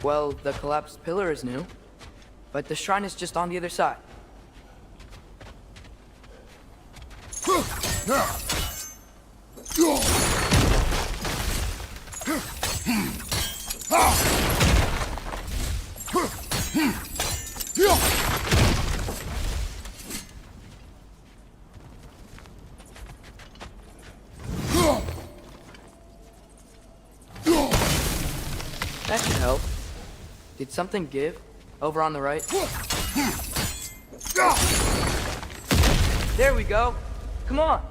Well, the collapsed pillar is new, but the shrine is just on the other side. That should help. Did something give? Over on the right? There we go. Come on.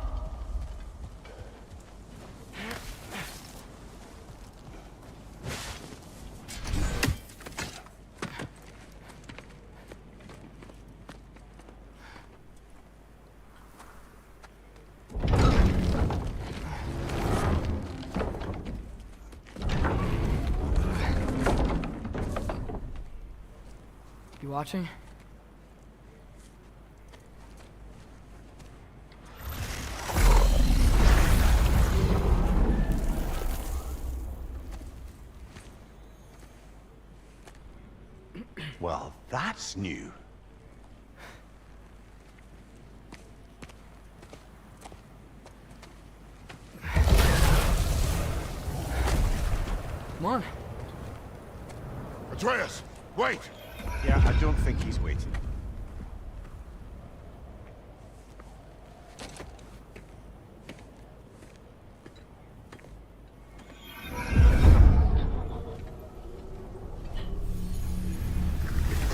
You watching? Well, that's new. Come on. Atreus, wait! Yeah, I don't think he's waiting.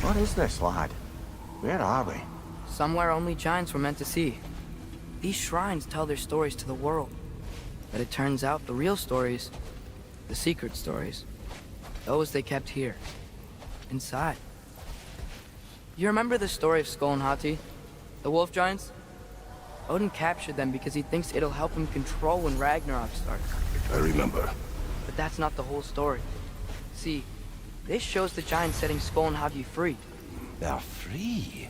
What is this, lad? Where are we? Somewhere only giants were meant to see. These shrines tell their stories to the world. But it turns out the real stories, the secret stories, those they kept here, inside. You remember the story of Skull and Hati? The wolf giants? Odin captured them because he thinks it'll help him control when Ragnarok starts. I remember. But that's not the whole story. See, this shows the giants setting Skull and Hati free. They're free.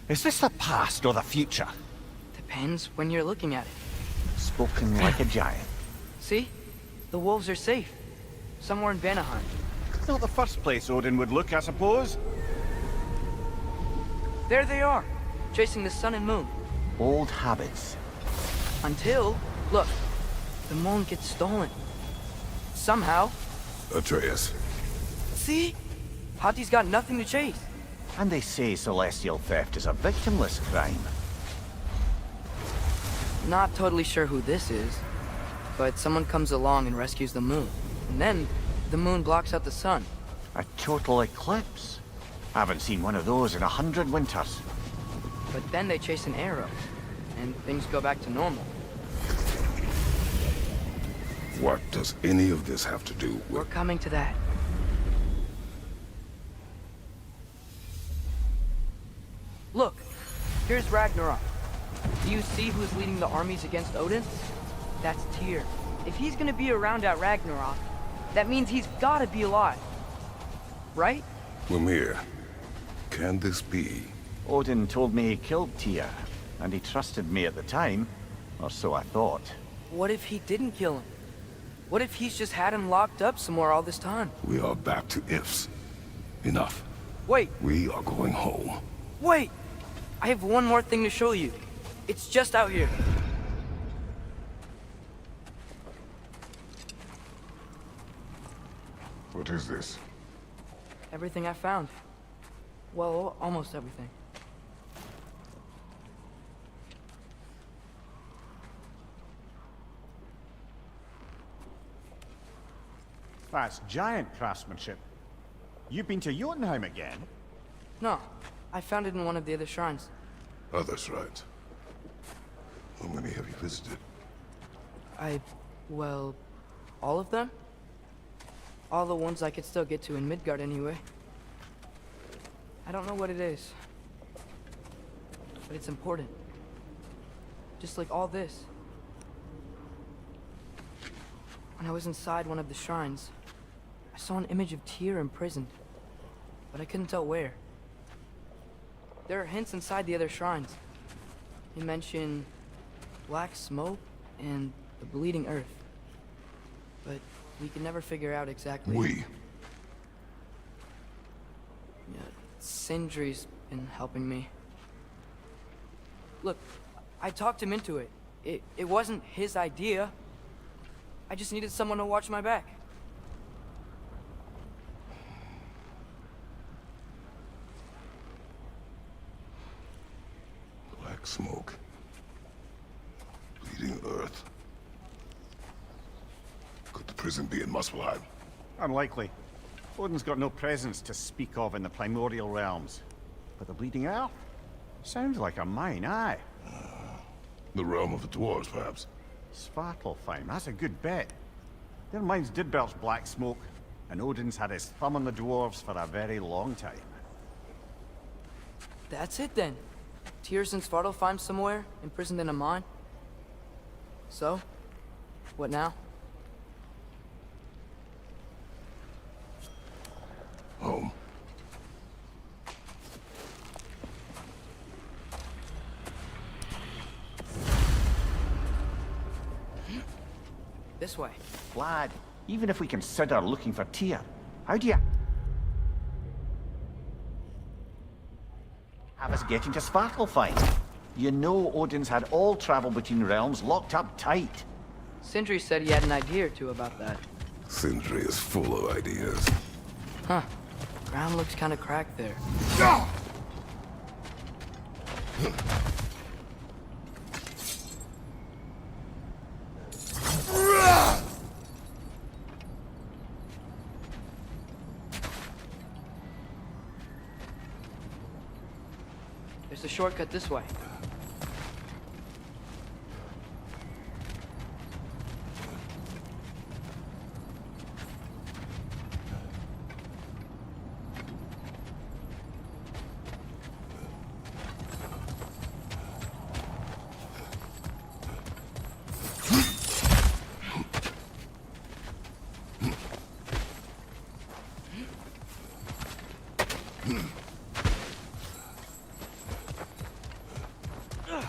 Is this the past or the future? Depends when you're looking at it. Spoken like a giant. See? The wolves are safe. Somewhere in Vanaheim. Not the first place Odin would look, I suppose. There they are, chasing the sun and moon. Old habits. Until, look, the moon gets stolen. Somehow. Atreus. See? Hati's got nothing to chase. And they say celestial theft is a victimless crime. Not totally sure who this is, but someone comes along and rescues the moon. And then, the moon blocks out the sun. A total eclipse. Haven't seen one of those in 100 winters. But then they chase an arrow, and things go back to normal. What does any of this have to do We're with... coming to that. Look, here's Ragnarok. Do you see who's leading the armies against Odin? That's Tyr. If he's gonna be around at Ragnarok, that means he's gotta be alive. Right? Mimir, can this be? Odin told me he killed Tyr, and he trusted me at the time, or so I thought. What if he didn't kill him? What if he's just had him locked up somewhere all this time? We are back to ifs. Enough. Wait, We are going home. wait! I have one more thing to show you. It's just out here. What is this? Everything I found. Well, almost everything. That's giant craftsmanship. You've been to Jotunheim again? No, I found it in one of the other shrines. Other shrines. How many have you visited? Well, all of them? All the ones I could still get to in Midgard anyway. I don't know what it is, but it's important. Just like all this. When I was inside one of the shrines, I saw an image of Tyr imprisoned, but I couldn't tell where. There are hints inside the other shrines. They mention black smoke and the bleeding earth, but we can never figure out exactly. We? Sindri's been helping me. Look, I talked him into it. It wasn't his idea. I just needed someone to watch my back. Black smoke. Bleeding earth. Could the prison be in Muspelheim? Unlikely. Odin's got no presence to speak of in the primordial realms. But the Bleeding Earth? Sounds like a mine, aye. The realm of the dwarves, perhaps. Svartalfheim, that's a good bet. Their mines did belch black smoke, and Odin's had his thumb on the dwarves for a very long time. That's it then. Tyr's in Svartalfheim somewhere, imprisoned in a mine. So, what now? Home. This way. Lad, even if we consider looking for Tyr, how do you have us getting to Svartalfheim? You know Odin's had all travel between realms locked up tight. Sindri said he had an idea or two about that. Sindri is full of ideas. Huh. Ground looks kind of cracked there. There's a shortcut this way.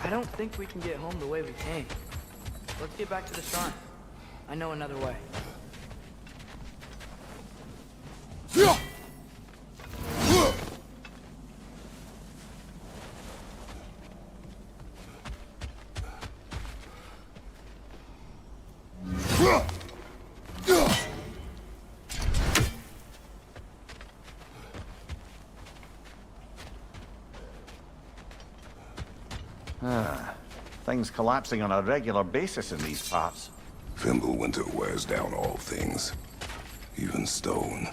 I don't think we can get home the way we came. Let's get back to the shrine. I know another way. Things collapsing on a regular basis in these parts. Fimbulwinter wears down all things, even stone.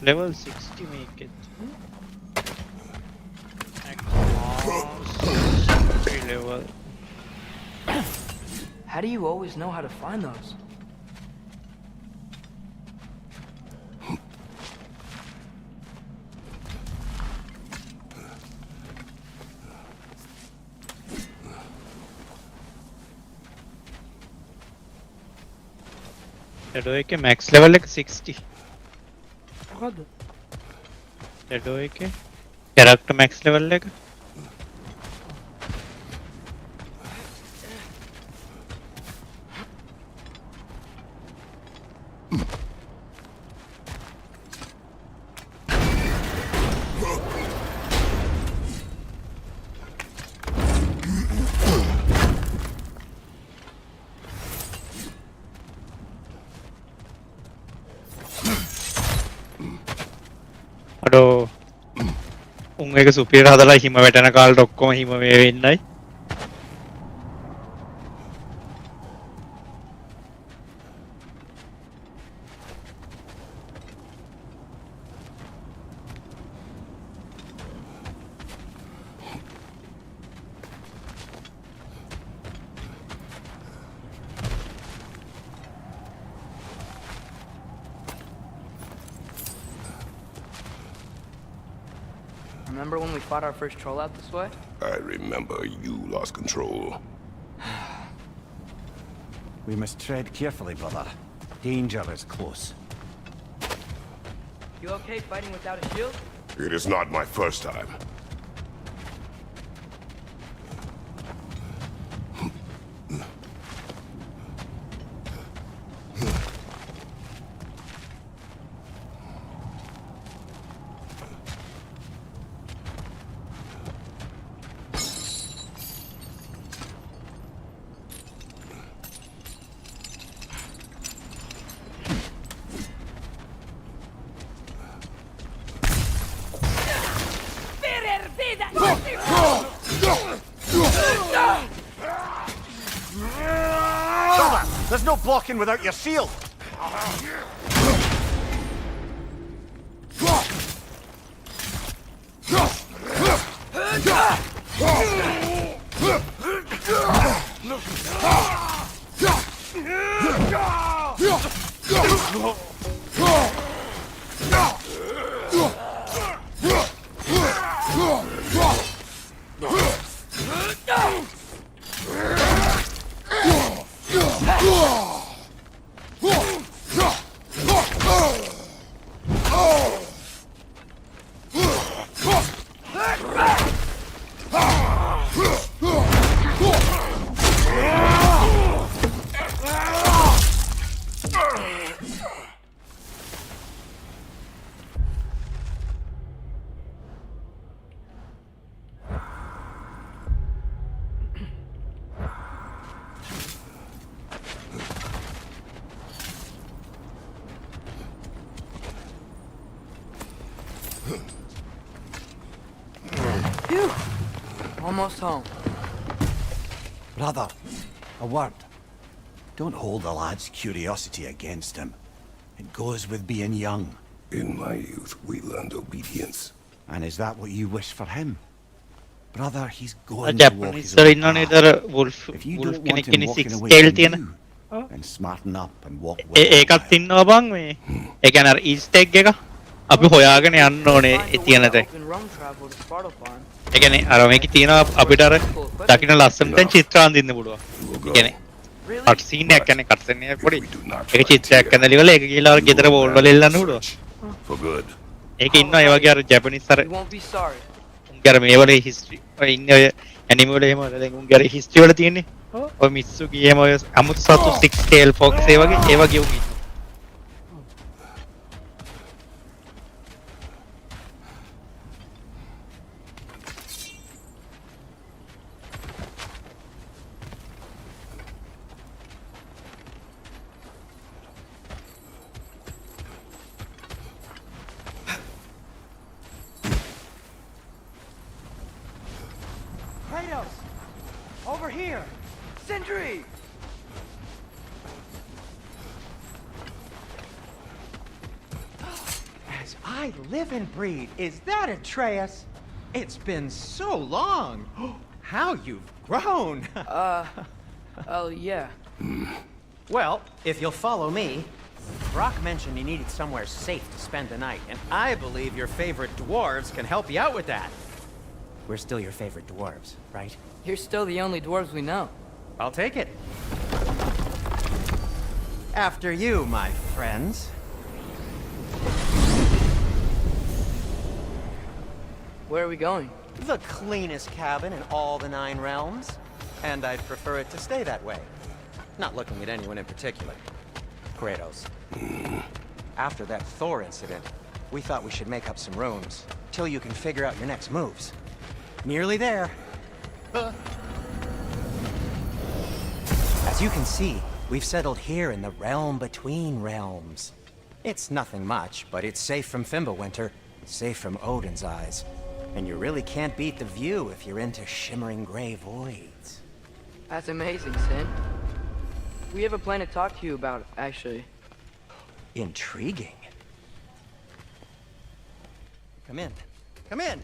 Level 60 make it. Free level. How do you always know how to find those? Shadow के max level like 60. What? Shadow के character max level like. අඩෝ උන් එක සුපිරියර් හදලා හිම වැටෙන කාලේ ඔක්කොම හිම මේ වෙන්නයි Remember when we fought our first troll out this way? I remember you lost control. We must tread carefully, brother. Danger is close. You okay fighting without a shield? It is not my first time. Brother, there's no blocking without your shield. Phew! Almost home. Brother, a word. Don't hold the lad's curiosity against him. It goes with being young. In my youth, we learned obedience. And is that what you wish for him? Brother, he's A going to walk Japanese his own ඉන්නවනේ path. ඉතර wolf If you wolf don't want කෙනෙක් him ඉන්නේ walking 6 away tail from තියෙන. you, then smarten up and walk with him a ඒකත් while. ඉන්නවා බං මේ. ඒ කියන්නේ අර Easter egg එක අපි හොයාගෙන යන්න ඕනේ ඒ Find a තියෙන way to තැන. open Rome travel to Sparta Farm. ඒ කියන්නේ අර මේකේ තියෙනවා අපිට අර දකින්න ලස්සන තැන් චිත්‍ර අඳින්න පුළුවන්. We'll ඒ go. කියන්නේ Really? කට් සීන් එකක් කියන්නේ කට් සීන් එකක් පොඩි. If we do not ඒක find චිත්‍රයක් Tyr, ඇඳලා ඉවරලා ඒක ගිහලා අර ගෙදර බෝල් වල එල්ලන්න පුළුවන්. search for good. ඒක ඉන්නවා ඒ වගේ අර ජැපනිස් අර You won't be sorry. උන්ගේ අර මේ වල හිස්ටරි ඔය ඉන්නේ ඔය ඇනිමේ වල එහෙම දැන් උන්ගේ අර හිස්ටරි වල තියෙන්නේ. ඔය මිස්සුගේ එහෙම ඔය අමුතු සතු 6 tail fox ඒ වගේ උන් ඉන්නවා. Kratos! Over here! Sindri! As I live and breathe, is that Atreus? It's been so long. How you've grown. Oh, yeah. Well, if you'll follow me, Brock mentioned he needed somewhere safe to spend the night, and I believe your favorite dwarves can help you out with that. We're still your favorite dwarves, right? You're still the only dwarves we know. I'll take it. After you, my friends. Where are we going? The cleanest cabin in all the 9 realms. And I'd prefer it to stay that way. Not looking at anyone in particular. Kratos. After that Thor incident, we thought we should make up some rooms, till you can figure out your next moves. Nearly there. As you can see, we've settled here in the realm between realms. It's nothing much, but it's safe from Fimbulwinter, safe from Odin's eyes. And you really can't beat the view if you're into shimmering gray voids. That's amazing, Sin. We have a plan to talk to you about, actually. Intriguing. Come in. Come in!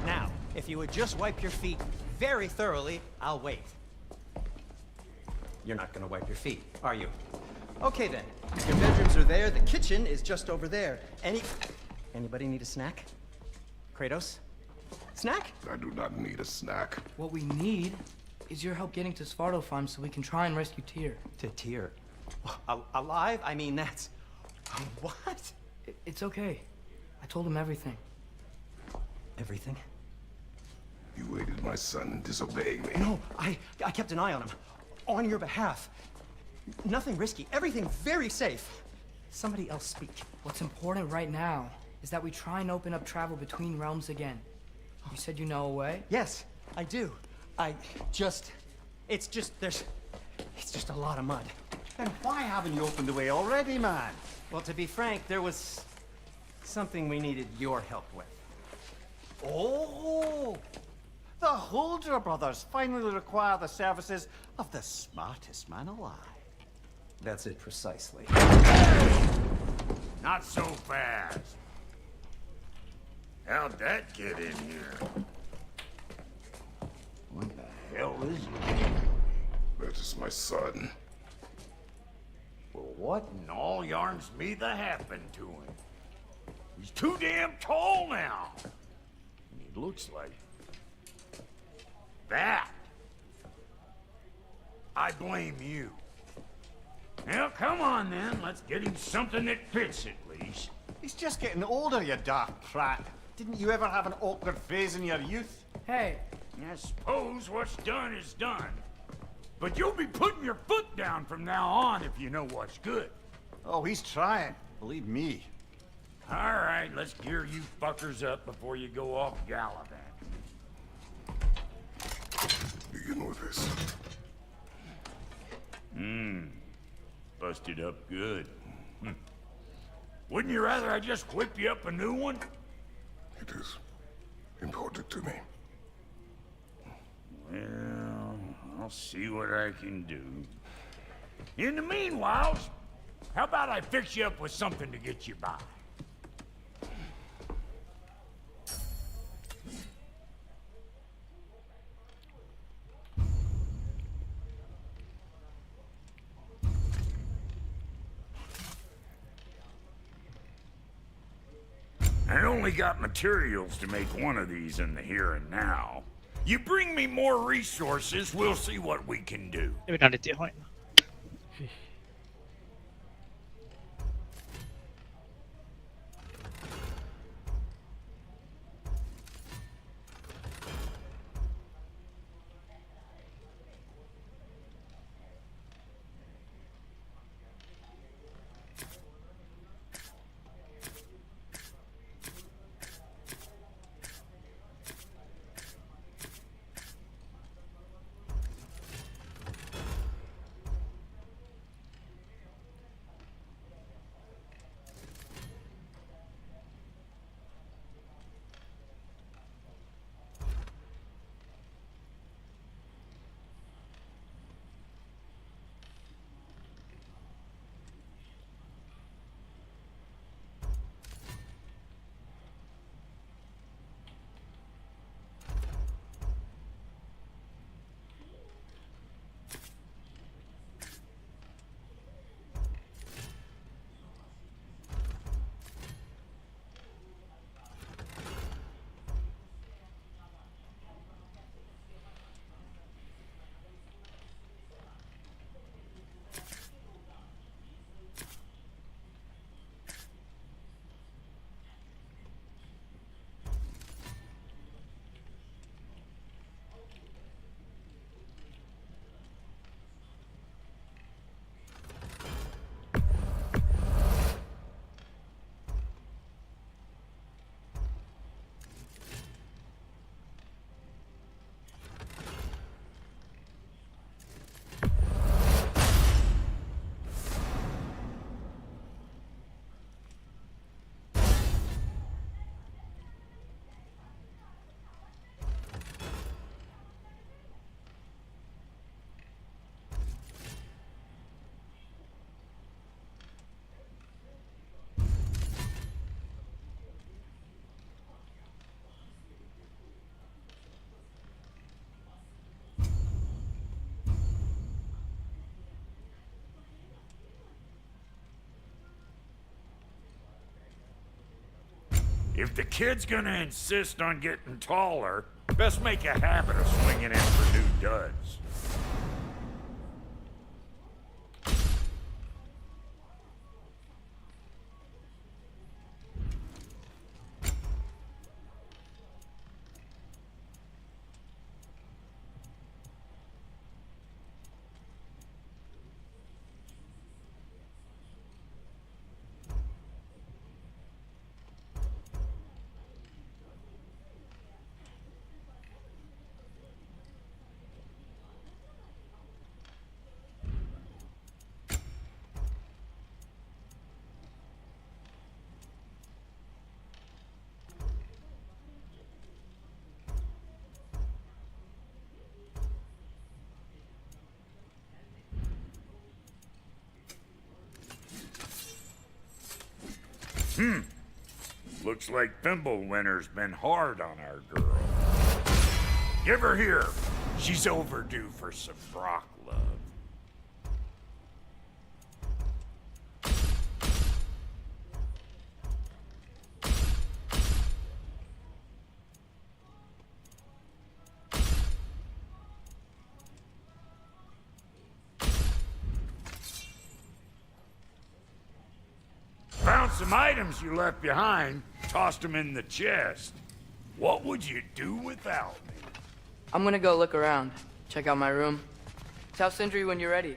Now, if you would just wipe your feet very thoroughly, I'll wait. You're not gonna wipe your feet, are you? Okay then. Your bedrooms are there, the kitchen is just over there. Anybody need a snack? Kratos? Snack? I do not need a snack. What we need is your help getting to Svartalfheim so we can try and rescue Tyr. To Tyr. Alive? I mean, that's... What? It's okay. I told him everything. Everything? You aided my son in disobeying me. No, I kept an eye on him. On your behalf. Nothing risky. Everything very safe. Somebody else speak. What's important right now is that we try and open up travel between realms again. You said you know a way? Yes, I do. It's just a lot of mud. Then why haven't you opened the way already, man? Well, to be frank, there was something we needed your help with. Oh! The Holder brothers finally require the services of the smartest man alive. That's it precisely. Not so fast. How'd that get in here? What the hell is it? That is my son. Well, what in all yarns me that happened to him? He's too damn tall now. And he looks like... that. I blame you. Now, come on then. Let's get him something that fits at least. He's just getting older, you dark prat. Didn't you ever have an awkward phase in your youth? Hey, I suppose what's done is done. But you'll be putting your foot down from now on if you know what's good. Oh, he's trying. Believe me. All right, let's gear you fuckers up before you go off gallivanting. Begin with this. Busted up good. Wouldn't you rather I just whip you up a new one? It is important to me. Well, I'll see what I can do. In the meanwhile, how about I fix you up with something to get you by? I only got materials to make one of these in the here and now. You bring me more resources, we'll see what we can do. Det vill han inte ha. If the kid's gonna insist on getting taller, best make a habit of swinging in for new duds. Looks like Thimblewinter's been hard on our girl. Give her here. She's overdue for some Brock love. Found some items you left behind, tossed them in the chest. What would you do without me? I'm gonna go look around, check out my room. Tell Sindri when you're ready.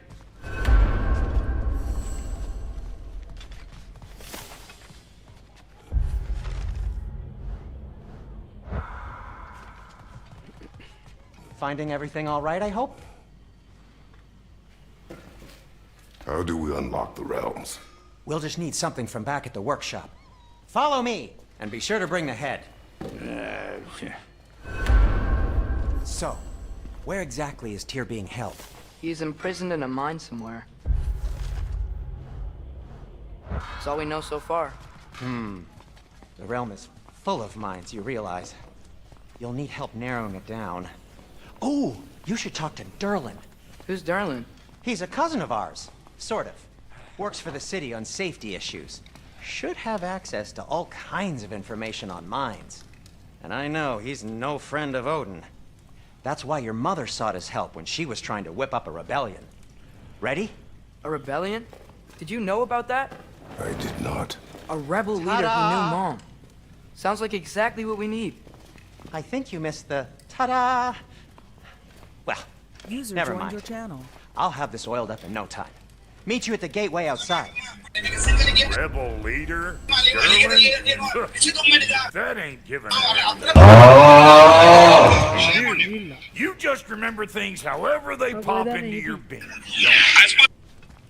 Finding everything all right, I hope? How do we unlock the realms? We'll just need something from back at the workshop. Follow me, and be sure to bring the head. So, where exactly is Tyr being held? He's imprisoned in a mine somewhere. That's all we know so far. The realm is full of mines, you realize. You'll need help narrowing it down. Oh, you should talk to Derlin. Who's Darlin? He's a cousin of ours, sort of. Works for the city on safety issues. Should have access to all kinds of information on mines. And I know he's no friend of Odin. That's why your mother sought his help when she was trying to whip up a rebellion. Ready? A rebellion? Did you know about that? I did not. A rebel leader who knew Mom. Sounds like exactly what we need. I think you missed the ta-da. Well, User never joined mind. your channel. I'll have this oiled up in no time. Meet you at the gateway outside. Rebel leader? Derlin? That ain't giving You just remember things however they pop into your bean, don't you?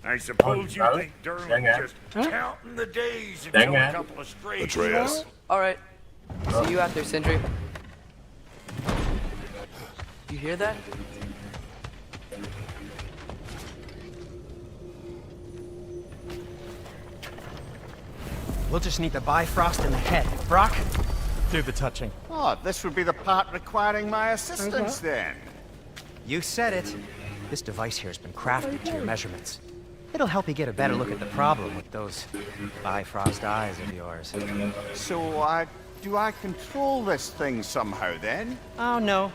I suppose you think Derlin's just counting the days until a couple of strays. Atreus. All right. See you out there, Sindri. You hear that? We'll just need the Bifrost in the head. Brock, do the touching. Oh, this would be the part requiring my assistance then. You said it. This device here has been crafted to your measurements. It'll help you get a better look at the problem with those Bifrost eyes of yours. So, do I control this thing somehow then? Oh, no.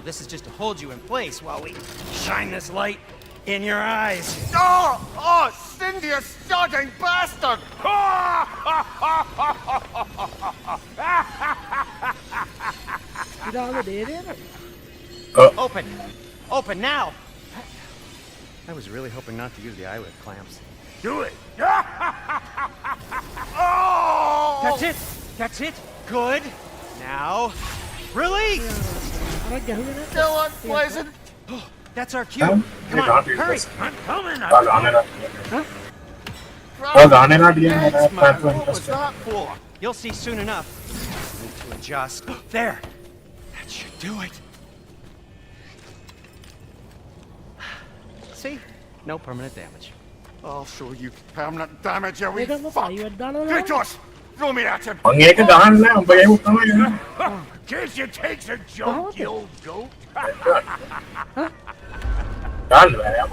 This is just to hold you in place while we shine this light in your eyes. Oh, Cindy, you sodding bastard! Open now! I was really hoping not to use the eyelid clamps. Do it! Oh! That's it! Good! Now, release! Still unpleasant. That's our cue. Come on, hurry! I'm coming! Thanks, man. What was that for? You'll see soon enough. Need to adjust. There! That should do it. See? No permanent damage. I'll show you permanent damage, you wee fuck! Kratos! Throw me at him! Nghe cái đòn nào bây giờ không ai Guess it takes a joke, you old goat. đó là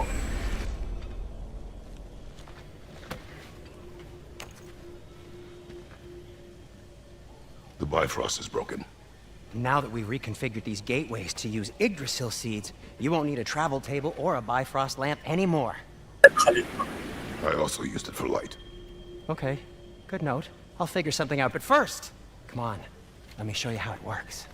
Bifrost is broken. Now that we reconfigured these gateways to use Yggdrasil seeds, you won't need a travel table or a Bifrost lamp anymore. I also used it for light. Okay, good note. I'll figure something out, but first, come on, let me show you how it works.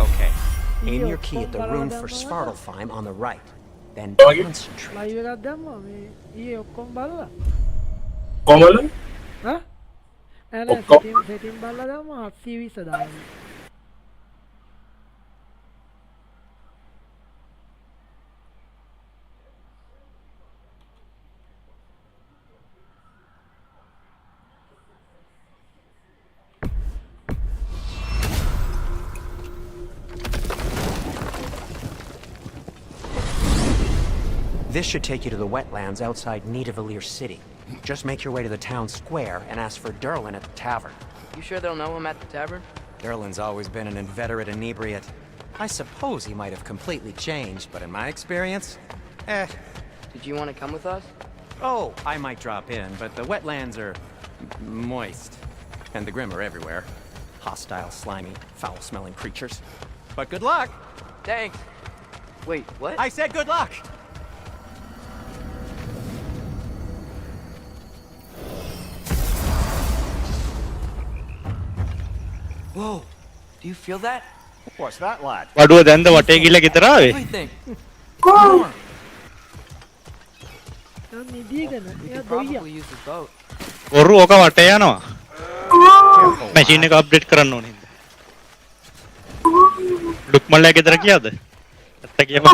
Okay, aim your key at the rune for Svartalfheim on the right. Then concentrate. Live එකක් දැම්මා මේ ඊයේ ඔක්කොම බලලා කොමල? ඈ නෑ ඔක්කොම? Setting බලලා දැම්මා 720 දාන්න. This should take you to the wetlands outside Nidavellir City. Just make your way to the town square and ask for Derlin at the tavern. You sure they'll know him at the tavern? Derlin's always been an inveterate inebriate. I suppose he might have completely changed, but in my experience, Did you want to come with us? Oh, I might drop in, but the wetlands are moist. And the Grim are everywhere. Hostile, slimy, foul-smelling creatures. But good luck! Thanks. Wait, what? I said good luck! Whoa, do you feel that? What's that, lad? වඩුව දැන්ද වටේ ගිහලා ගෙදර ආවේ? Everything. දැන් නිදිගෙන We එයා could දොයියා. probably use the boat. ඔරු ඕක වටේ යනවා. Machine එක අප්ඩේට් කරන්න ඕනේ. ලුක්මල්ලා ගෙදර ගියාද? ඇත්ත කියපන්.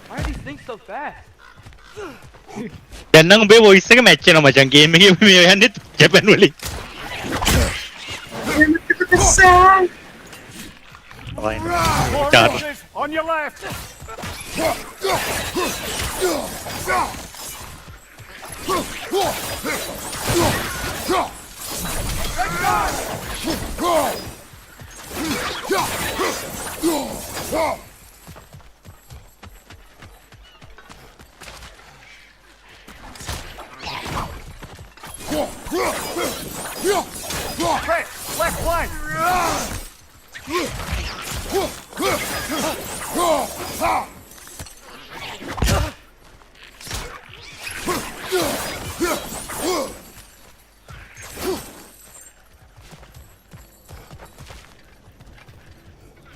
Why are these things so fast? දැන් නම් උඹේ වොයිස් එක මැච් වෙනවා මචං. ගේම් එකේ මේ යන්නේ ජපන් වලින්. More horses on your left! Chris, left flank!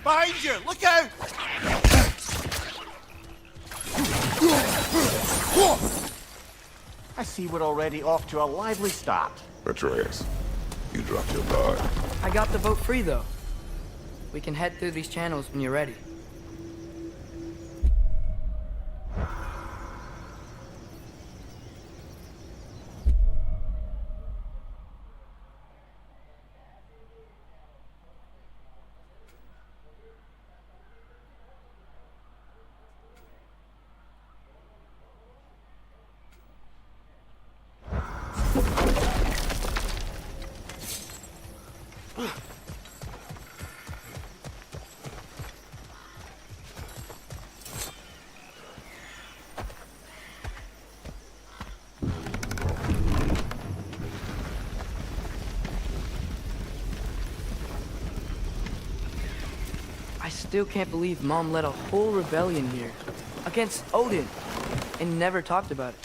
Behind you! Look out! I see we're already off to a lively start. Atreus, you dropped your guard. I got the boat free, though. We can head through these channels when you're ready. I still can't believe Mom led a whole rebellion here against Odin and never talked about it.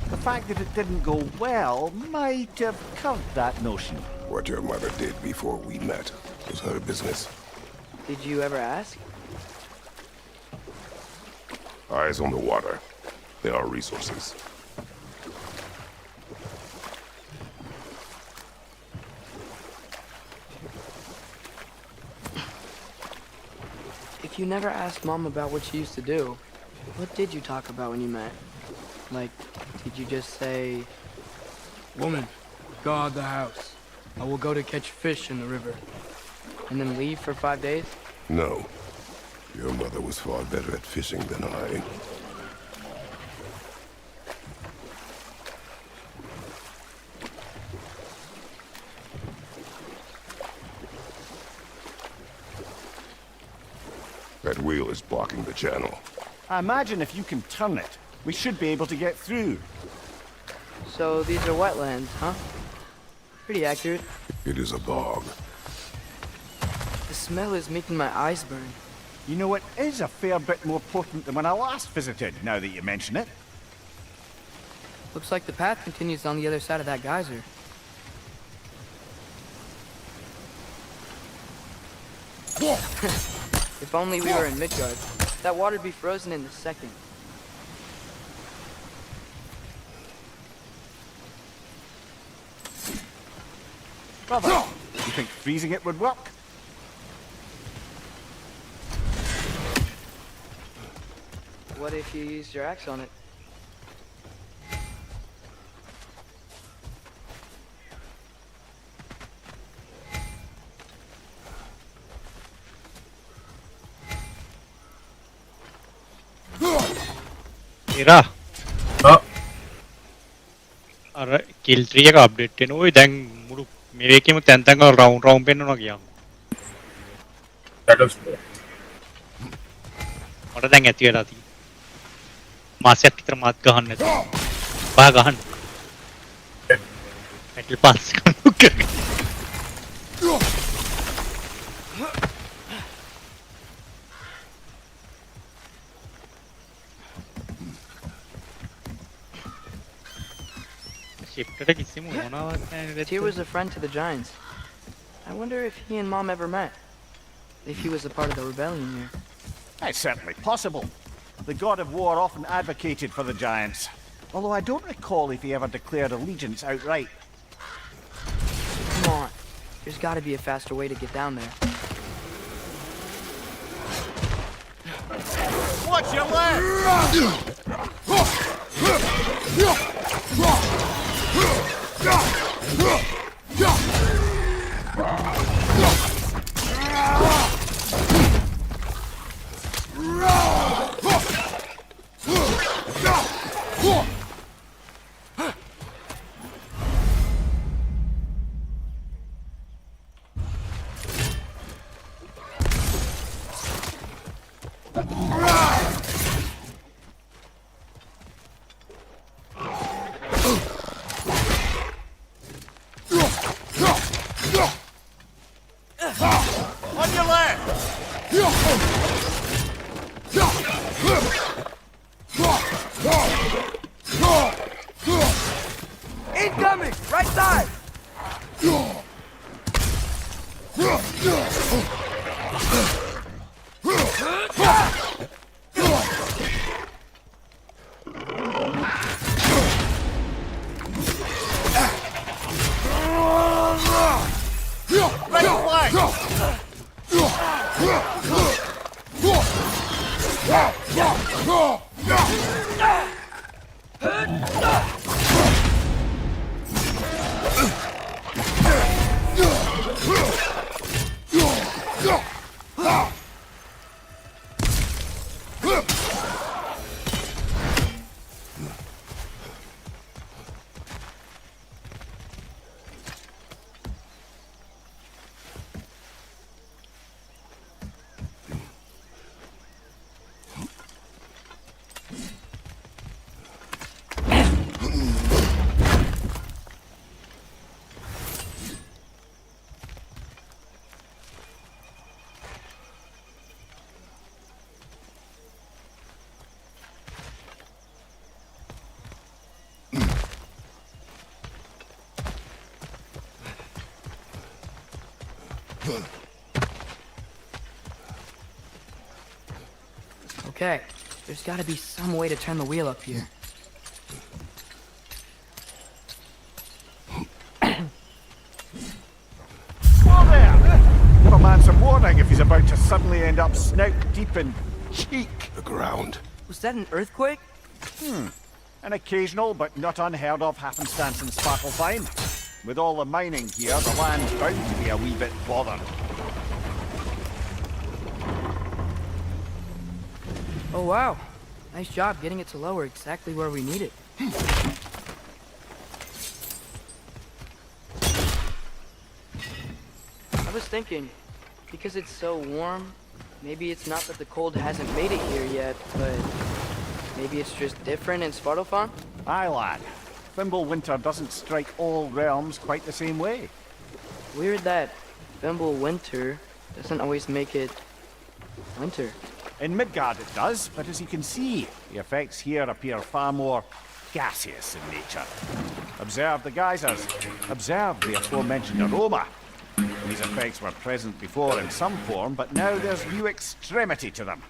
The fact that it didn't go well might have covered that notion. What your mother did before we met was her business. Did you ever ask? Eyes on the water. There are resources. If you never asked Mom about what she used to do, what did you talk about when you met? Like, did you just say, "Woman, guard the house. I will go to catch fish in the river," and then leave for 5 days? No. Your mother was far better at fishing than I. At wheel is blocking the channel. I imagine if you can turn it, we should be able to get through. So these are wetlands, huh? Pretty accurate. It is a bog. The smell is making my eyes burn. You know, it is a fair bit more potent than when I last visited, now that you mention it. Looks like the path continues on the other side of that geyser. If only we were in Midgard, that water'd be frozen in a second. Brother, you think freezing it would work? What if you used your axe on it? ඉරා ආ අර කිල් 3 එක update වෙන ඔය දැන් මුළු මේකෙම තැන් තැන් වල රවුන්ඩ් පෙන්නනවා කියනවා battles මට දැන් ඇති වෙලා තියෙනවා මාසයක් විතර මාත් ගහන්න නැතුව බා ගහන්න පැටල් පාස් කරනවා Tyr was a friend to the Giants. I wonder if he and Mom ever met. If he was a part of the rebellion here. It's certainly possible. The god of war often advocated for the Giants. Although I don't recall if he ever declared allegiance outright. Come on. There's gotta be a faster way to get down there. Watch your leg! On your left! Incoming! Right side! Okay, there's gotta be some way to turn the wheel up here. Whoa there! Give a man some warning if he's about to suddenly end up snout deep in cheek. The ground. Was that an earthquake? An occasional but not unheard of happenstance in Sparklefine. With all the mining here, the land's bound to be a wee bit bothered. Oh wow, nice job getting it to lower exactly where we need it. I was thinking, because it's so warm, Maybe it's not that the cold hasn't made it here yet, but maybe it's just different in Svartalfheim? Aye, lad. Fimbulwinter doesn't strike all realms quite the same way. Weird that Fimbulwinter doesn't always make it winter. In Midgard it does, but as you can see, the effects here appear far more gaseous in nature. Observe the geysers. Observe the aforementioned aroma. These effects were present before in some form, but now there's new extremity to them.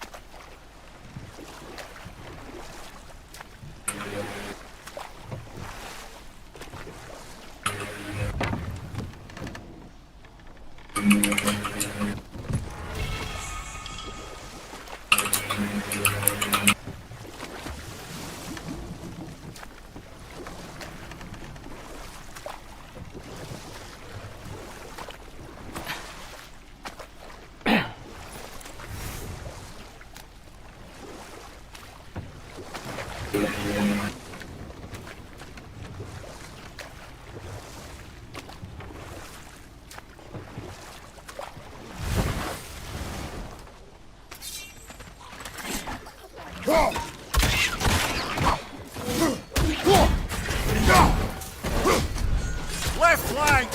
Left flank!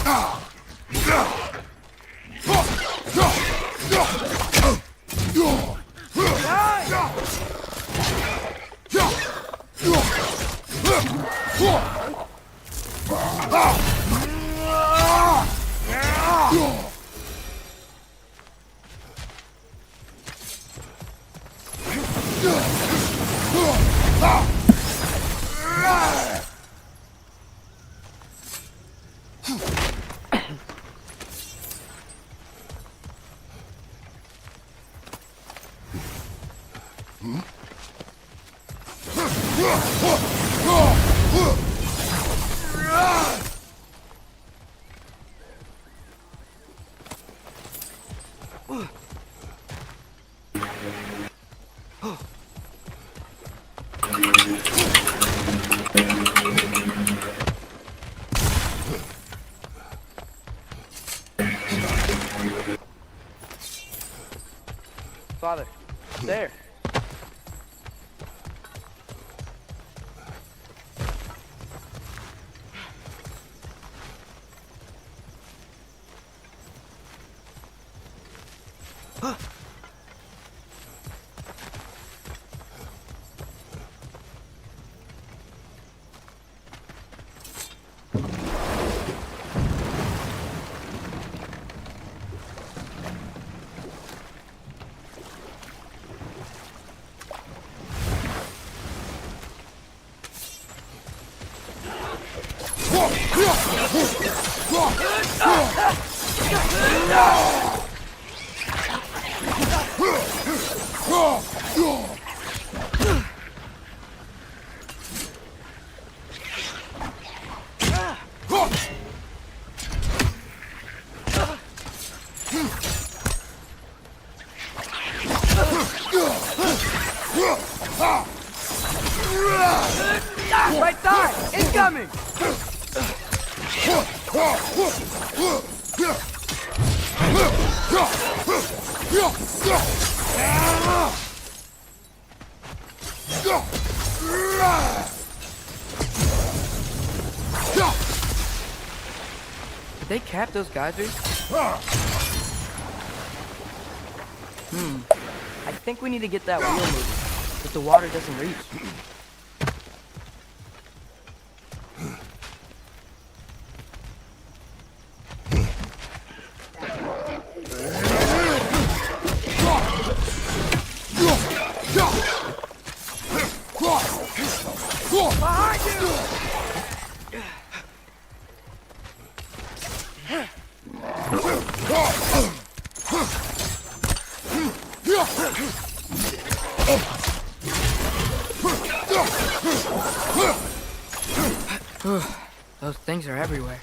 Father, there. Right side! Incoming! Did they cap those geysers? I think we need to get that wheel moving, but the water doesn't reach. Those things are everywhere.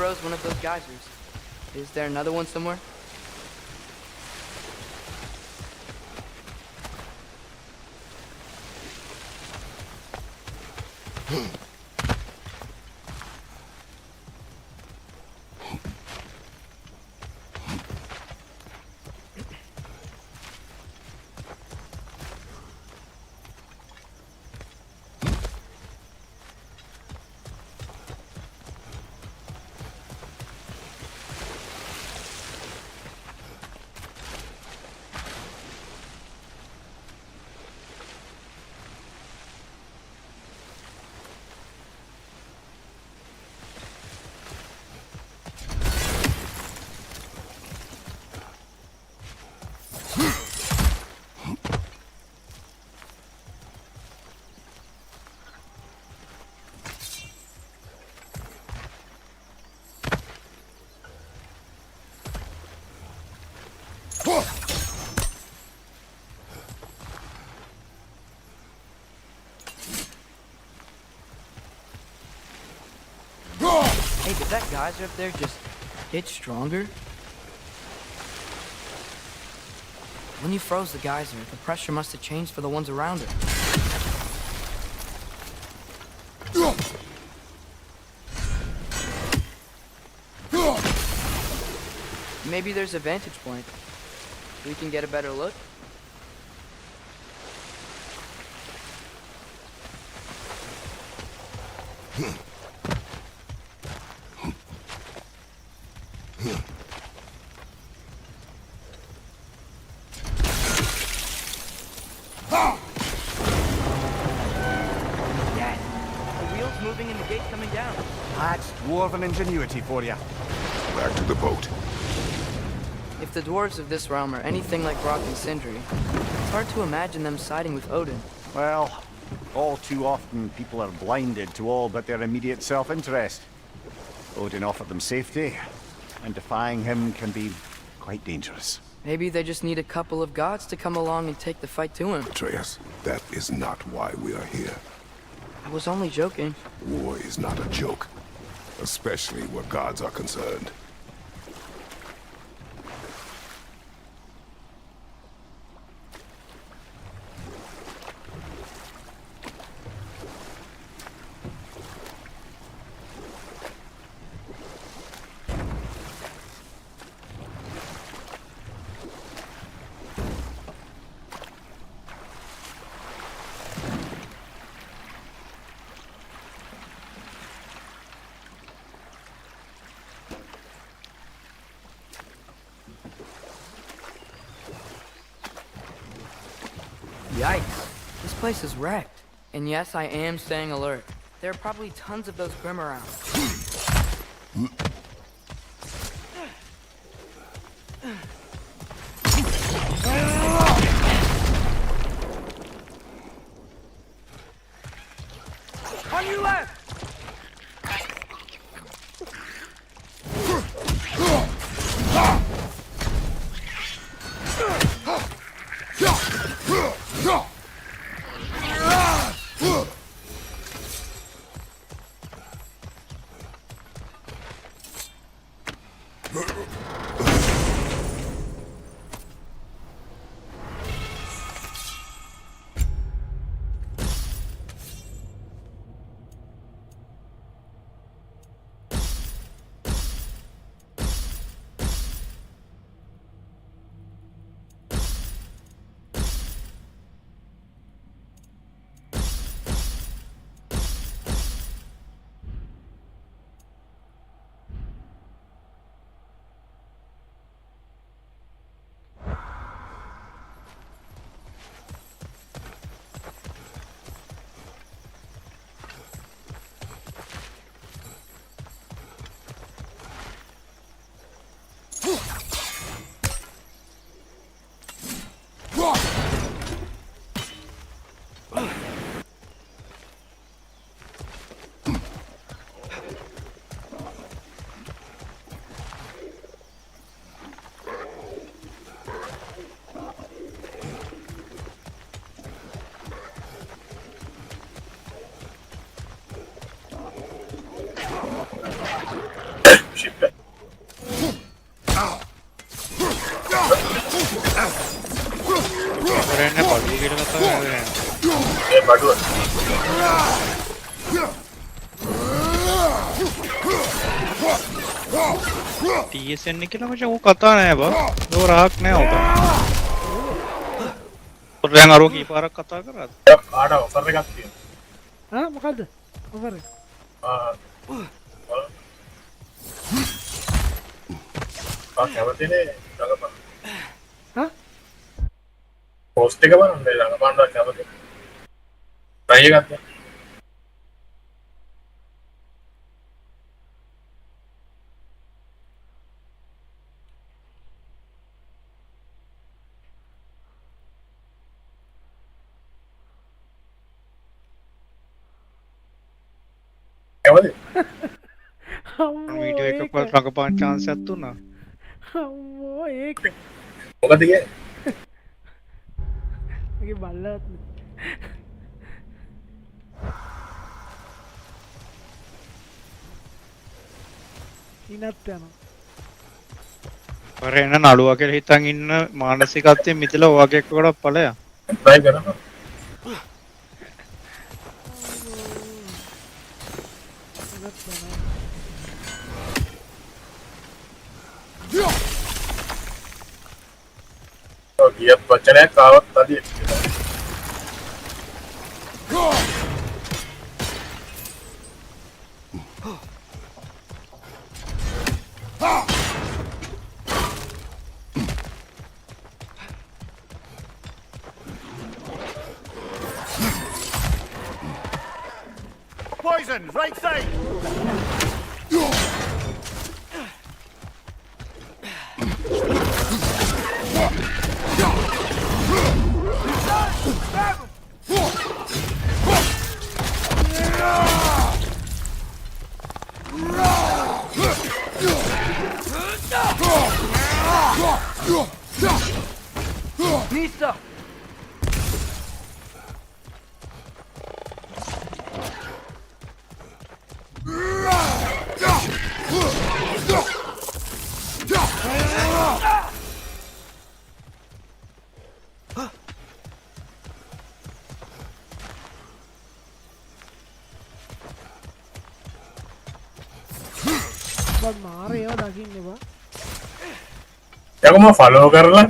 froze one of those geysers. Is there another one somewhere? Hey, did that geyser up there just get stronger? When you froze the geyser, the pressure must have changed for the ones around it. Maybe there's a vantage point. We can get a better look. That's dwarven ingenuity for you. Back to the boat. If the dwarves of this realm are anything like Brock and Sindri, it's hard to imagine them siding with Odin. Well, all too often people are blinded to all but their immediate self-interest. Odin offered them safety, and defying him can be quite dangerous. Maybe they just need a couple of gods to come along and take the fight to him. Atreus, that is not why we are here. I was only joking. War is not a joke, especially where gods are concerned. Yikes. This place is wrecked. And yes, I am staying alert. There are probably tons of those Grim around. On your left! ඒ බඩුව. TSN එක කියලා මචං ਉਹ කතා නෑ බා. ඒක රහක් නෑ ඔක. පොරෙන් අරෝ කීපාරක් කතා කරාද? කාට ඔෆර් එකක් තියෙනවා. මොකද්ද ඔෆර් එක? කැමතිනේ රඟපාන්න. හා පෝස්ට් එක බලන්න රඟපාන්න කැමති. try එකක් ගන්න. කැමති? වීඩියෝ එකක් රඟපාන්න chance එකක් දුන්නා. අම්මෝ ඒක මොකද කියන්නේ? මගේ බල්ලත් ඉනත් යනවා. පරේන නළුවා කියලා හිතන් ඉන්න මානසිකත්වයෙන් මිදලා ඔයගේ එක්කකට ඵලයක්. try කරනවා. ගියත් වචනයක් ආවත් අදිය. Poison, right side. Mista! මාර ඒවා දකින්න එපා. යකෝ මම ෆලෝ කරලා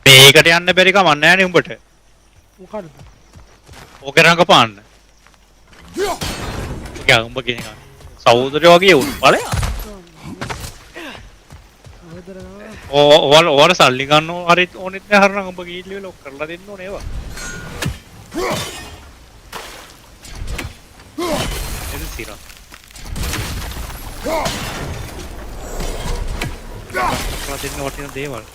මේකට යන්න බැරි කම නැහැ නේ උඹට. මොකද්ද? ඕක රඟපාන්න. යා උඹ කියන සහෝදරයෝ වගේ උන් බලය. ඕවල සල්ලි ගන්න හරි ඕනෙත් නෑ හරනම් උඹ ගිහිල්ලා ලොක් කරලා දෙන්න ඕනේ ඒවා. එද සිරා. දෙන්න වටින දේවල්.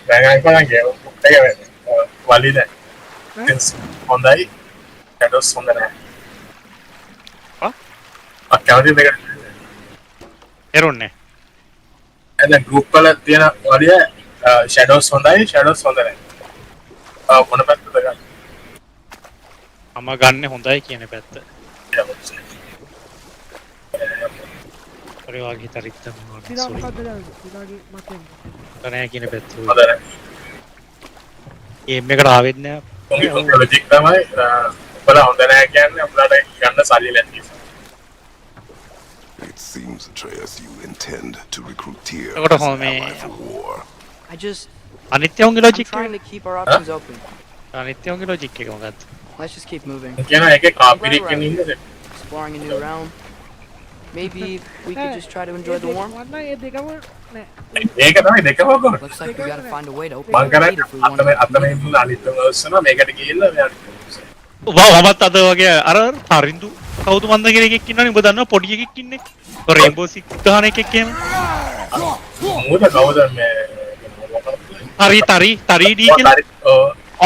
දැන් අයිපන් ගේ ඒක වලිද හොඳයි ෂැඩෝස් හොඳ නැහැ. කැමති දෙක එරුන්නේ. දැන් ගෲප් වල තියෙන වලිය ෂැඩෝස් හොඳයි ෂැඩෝස් හොඳ නැහැ. මොන පැත්තද ගන්න? මම ගන්න හොඳයි කියන පැත්ත. ඔය වගේ තරික්ත මොනවද? ඉතින් මොකද්ද දැන්? ඉතින්ගේ මතෙන්. නැහැ කියන පැත්ත. හොඳ නැහැ. ගේම් එකට ආවෙත් නෑ. ලොජික් තමයි උඹලා හොඳ නැහැ කියන්නේ උඹලාට ගන්න සල්ලි නැති නිසා. It seems, Atreus, you intend to recruit Tyr What a as an homie. ally for war. I just... අනිත්‍යවන්ගේ I'm logic trying to keep our options open. අනිත්‍යවන්ගේ ලොජික් එක මොකක්ද? Let's just keep moving. කියන එකේ කාපිරික් කෙනින්ද? Exploring a new realm. Maybe we could just try to enjoy the warmth. වන්න ඒ දෙකම නෑ මේක තමයි දෙකම කරන්නේ. Looks like we gotta find a way to open මං the gate කරන්නේ if we want අතන to. ඉන්න අනිත් උස්සන මේකට ගිහිල්ලා මෙයාට මමත් අද වගේ අර හරින්දු කවුද මන්ද කියන එකෙක් ඉන්නවනේ උඹ දන්නවා පොඩි එකෙක් ඉන්නේ රේන්බෝ සික් ගහන එකෙක් එහෙම මොකද කවුද මේ තරී ඩී කියලා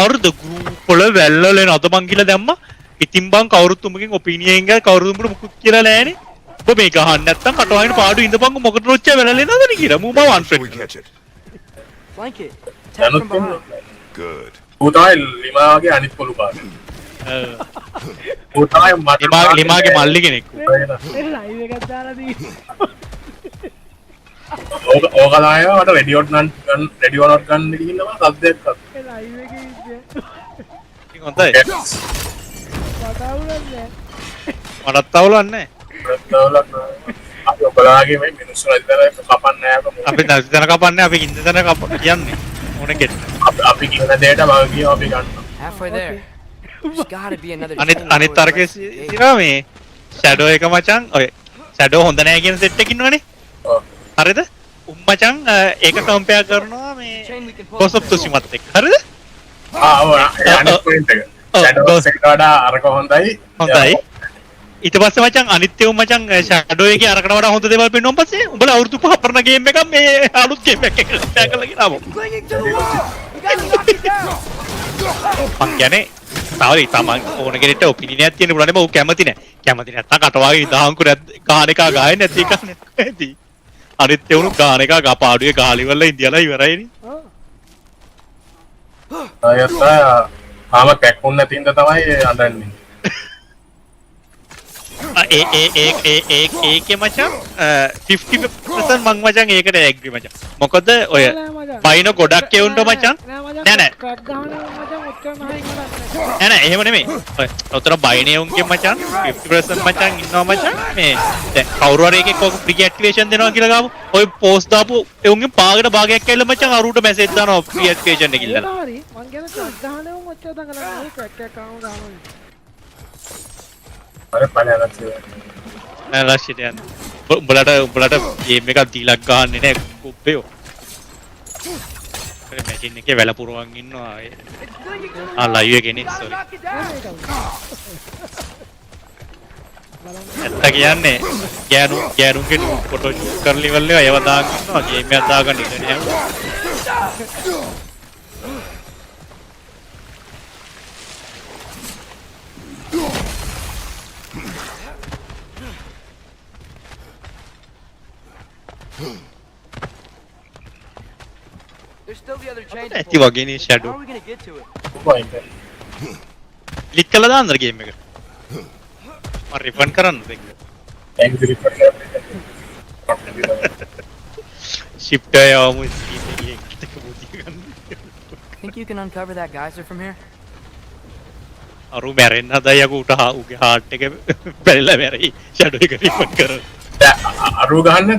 අර්ධ ගෲප් වල වැල්වල නද මං කියලා දැම්මා ඉතින් බං කවුරුත් උඹගෙන් ඔපිනියන් එක කවුරුත් උඹට මුකුත් කියලා නෑනේ ඔබ මේ ගහන්න නැත්තම් කටවගෙන පාඩු ඉඳපන් මොකටද රොච්ච වැලලේ නේද කියලා මම Can we අන්ෆ්‍රෙන්ඩ් catch it? Flank it. Attack from behind. Good. ඌ තමයි ලිමාගේ අනිත් පොළු පාර. ඌ තමයි මට ලිමාගේ මල්ලි කෙනෙක් ඒ ලයිව් එකක් දාලා දී ඕක තමයි මට රෙඩියෝට් ගන්න රෙඩියෝනොට් ගන්න ගිහින්නවා සද්දයක් අත්. ඒ ලයිව් එකේ ඉන්නේ ඉතින් හොඳයි වතාවුලන්නේ මටත් අවුලන්නේ අපි ඔබලාගේ මේ මිනිස්සු නැතිදලා කපන්නේ නැහැ අපි නැතිදන කපන්නේ අපි ඉන්න තැන කප කියන්නේ ඕනේ ගෙට අපි කියන දෙයට වගකියව අපි ගන්නවා. Halfway there. There's gotta be another. අනිත් තරකේ සිරා මේ ෂැඩෝ එක මචං ඔය ෂැඩෝ හොඳ නැහැ කියන සෙට් එක ඉන්නවනේ ඔව්. හරිද මචං ඒක කම්පෙයාර් කරනවා මේ කොසප් තුසිමත් එක්ක හරිද ඔව් අනිත් පොයින්ට් එක. ෂැඩෝස් එකට වඩා අරක හොඳයි. හොඳයි ඊට පස්සේ මචං අනිත්‍යව මචං ෂැඩෝ එකේ අරකට වඩා හොඳ දේවල් පෙන්වන්න පස්සේ උඹලා අවුරුදු 5 පරණ ගේම් එකක් මේ අලුත් ගේම් එකක් කම්පෙයාර් කරලා ගෙනාවෝ Clinging to the wall. We gotta knock it down. මං කියන්නේ තාවයි තමන් ඕන කෙනෙක්ට ඔපිනියන් එකක් තියෙන්න පුළුවන් නේ මම කැමති නැත්නම් කටවාගේ ඉදහංකුර ගහන එක ගහන්නේ නැති එක නැති අනිත් ඒවුණු ගහන එක ගපාඩුවේ ගහලි වල ඉන්දියාලා ඉවරයිනේ අයත් ආම පැක්කුන් නැති ඉඳ තමයි අඳන්නේ. ඒකේ මචං 50% මං මචං ඒකට ඇග්‍රි මචං මොකද ඔය බයින ගොඩක් එවුන්ට මචං නෑ ක්‍රැක් ගහන මචං ඔච්චර මහින් කරන්නේ නෑ එහෙම නෙමෙයි ඔය ඔතන බයින එවුන්ගේ මචං 50% මචං ඉන්නවා මචං මේ දැන් කවුරු හරි එකෙක් ඔක ෆ්‍රී ඇක්ටිවේෂන් දෙනවා කියලා ගාමු ඔය පෝස්ට් දාපු එවුන්ගේ පාගට භාගයක් ඇවිල්ලා මචං අරුට මැසේජ් දානවා ෆ්‍රී ඇක්ටිවේෂන් එක ඉල්ලලා හරි මං කියන ක්‍රැක් ගහන උන් ඔච්චර දඟලන්නේ ක්‍රැක් එකක් ආවම දානවා අර පළයන්ත් නෑ ලෂ්ටිට යන්න උඹලට ගේම් එකක් දීලා ගහන්නේ නෑ කුප්පයෝ මැෂින් එකේ වැල පුරවන් ඉන්නවා ලයිව් එකේ නේ සෝරි ඇත්ත කියන්නේ ගෑනුන්ගේ ෆොටෝ ෂූට් කරලා ඉවරලා ඒව දාගෙන ඉන්නවා ගේම් එකක් දාගන්න ඉන්නේ නෑ There's still the other chain. ඇති වගේ නේ How shadow are we gonna get to it? Point. Click කළා දාන්නද ගේම් එකට මම රිෆන්ඩ් කරන්නද ඒක Thank you for ෂිෆ්ට් එක යවමු ස්ක්‍රීන් එකේ එක බුදිය ගන්න Think you can uncover that geyser from here? අරු මැරෙන්න හදයි යකෝ උගේ හાર્ට් එක බැලලා මැරෙයි ෂැඩෝ එක රිෆන්ඩ් කරලා අරු ගහන්න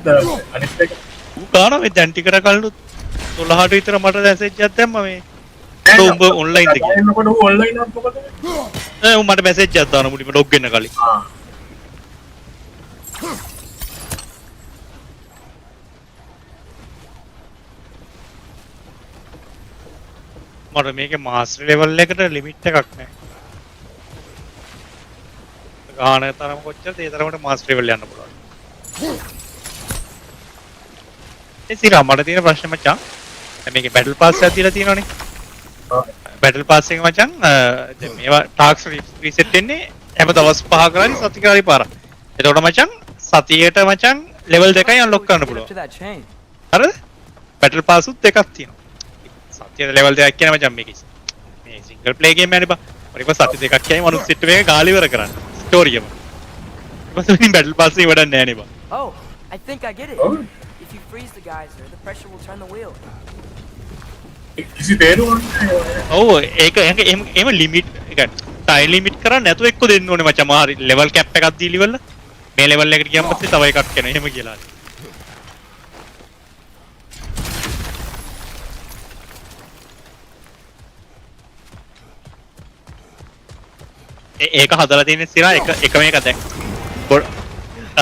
අනිත් එක ඌ ගාන මේ දැන් ටිකර කල්ලු 12ට විතර මට මැසේජ් එකක් දැම්මා මේ උඹ ඔන්ලයින්ද කියලා එන්නකොට ඔන්ලයින් එකක් මොකද ඌ මට මැසේජ් එකක් දාන මුලින්ම ලොග් වෙන්න කලින් මට මේකේ මාස්ටර් ලෙවල් එකට ලිමිට් එකක් නැහැ ගාන තරම කොච්චරද ඒ තරමට මාස්ටර් ලෙවල් යන්න පුළුවන් ඒ සිරා මට තියෙන ප්‍රශ්නේ මචං දැන් මේකේ බැටල් පාස් එකක් දීලා තියෙනවනේ බැටල් පාස් එක මචං දැන් මේවා ටාස්ක් රීසෙට් වෙන්නේ හැම දවස් 5 කරලා සතියකට හරි පාරක් එතකොට මචං සතියේට මචං ලෙවල් 2යි අන්ලොක් කරන්න පුළුවන් හරිද බැටල් පාස් උත් දෙකක් තියෙනවා සතියේ ලෙවල් 2ක් කියන මචං මේකේ මේ සිංගල් ප්ලේ ගේම් යන්නේ බා ඊට පස්සේ සති දෙකක් කියයි මනුස්ස සිට් මේක ගාලි ඉවර කරන්න ස්ටෝරි එක ඊට පස්සේ ඉතින් බැටල් පාස් එක වැඩක් නැහැ නේ බා Oh, I think I get it. If you freeze the geyser, the pressure will turn the wheel. කිසි තේරුමක් නැහැ. ඔව් ඒක එහෙම ලිමිට් එක ටයිල් ලිමිට් කරන්න නැතුව එක්ක දෙන්න ඕනේ මචං. මාරි ලෙවල් කැප් එකක් දීලි වෙලා මේ ලෙවල් එකට ගියන් පස්සේ තව එකක් එනවා. එහෙම කියලා. ඒක හදලා තියෙන සිරා එක මේක දැන්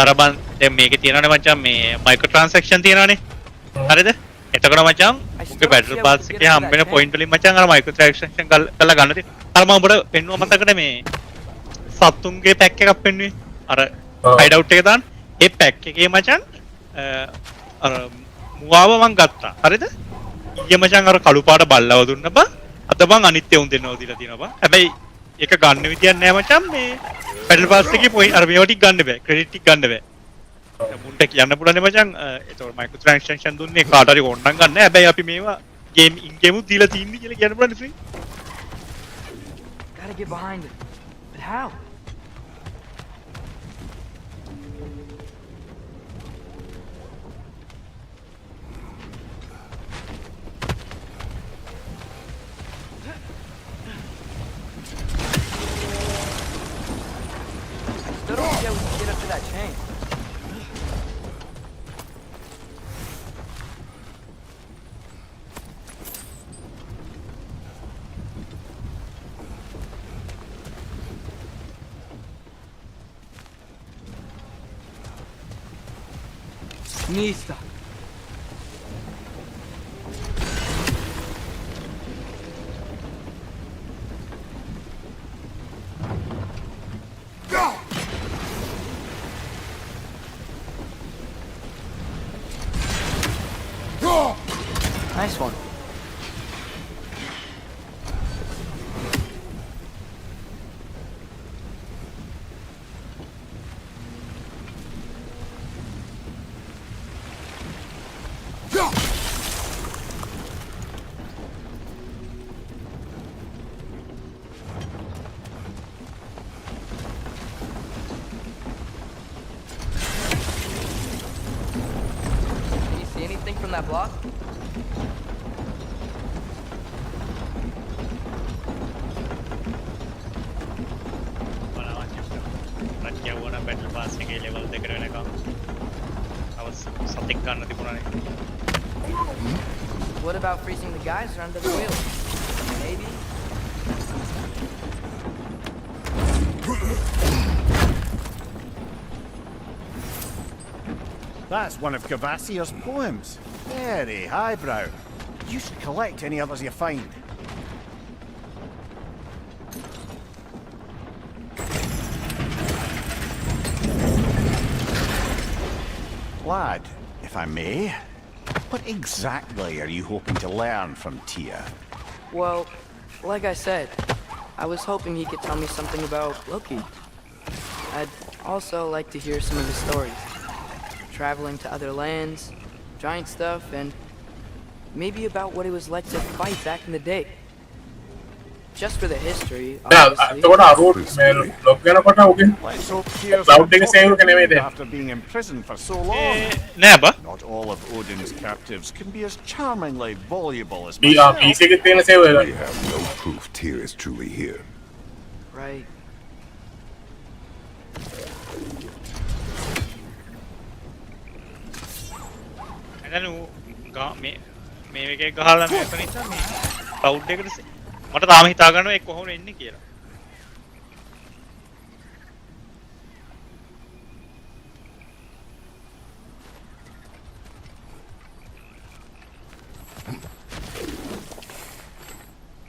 අර බන් දැන් මේකේ තියෙනවනේ මචං මේ මයික්‍රෝ ට්‍රාන්සැක්ෂන් තියෙනවනේ. හරිද? එතකොට මචං උගේ බැටල් පාස් එකේ හම්බෙන පොයින්ට් වලින් මචං අර මයික්‍රෝ ට්‍රාන්සැක්ෂන් කරලා ගන්න තියෙන. අර මම ඔබට පෙන්නුවා මතකද මේ සත්තුන්ගේ පැක් එකක් පෙන්නුවේ. අර හයිඩ් අවුට් එක දාන්න. ඒ පැක් එකේ මචං අර මුවාව මං ගත්තා. හරිද? ඊයේ මචං අර කළු පාට බල්ලව දුන්න බා. අද මං අනිත් උන් දෙන්නව දීලා තියෙනවා බා. හැබැයි ඒක ගන්න විදියක් නෑ මචං. මේ බැටල් පාස් එකේ පොයින්ට් අර මේවා ටික ගන්න බෑ. ක්‍රෙඩිට් ටික ගන්න බෑ. මුන්ට කියන්න පුළුවන් මචං. ඒතකොට මයික්‍රෝ ට්‍රාන්සැක්ෂන් දුන්නේ කාට හරි ඕනනම් ගන්න. හැබැයි අපි මේවා ගේම් ඉන් ගේම් උත් දීලා තින්නේ කියලා කියන්න පුළුවන් නේ. Gotta get behind it. But how? Still don't see how we can get up to that chain. Nista. Nice one. Can you see anything from that block? Battle pass එකේ level දෙකට වෙනකම් අවස් සතෙක් ගන්න තිබුණානේ. What about freezing the geyser under the wheel? Maybe. That's one of Cavassier's poems. Very highbrow. You should collect any others you find. Lad, if I may, what exactly are you hoping to learn from Tia? Well, like I said, I was hoping he could tell me something about Loki. I'd also like to hear some of his stories. Traveling to other lands, giant stuff, and maybe about what it was like to fight back in the day. Just for the history, obviously. Let's hope Tia's after being imprisoned for so long. Never. Not all of Odin's captives can be as charmingly voluble as We myself. have no proof Tyr is truly here. Right. දැන් මේ එකේ ගහලා මේක නිසා මේ cloud එකට මට තාම හිතා ගන්නවා ඒක කොහොමද එන්නේ කියලා.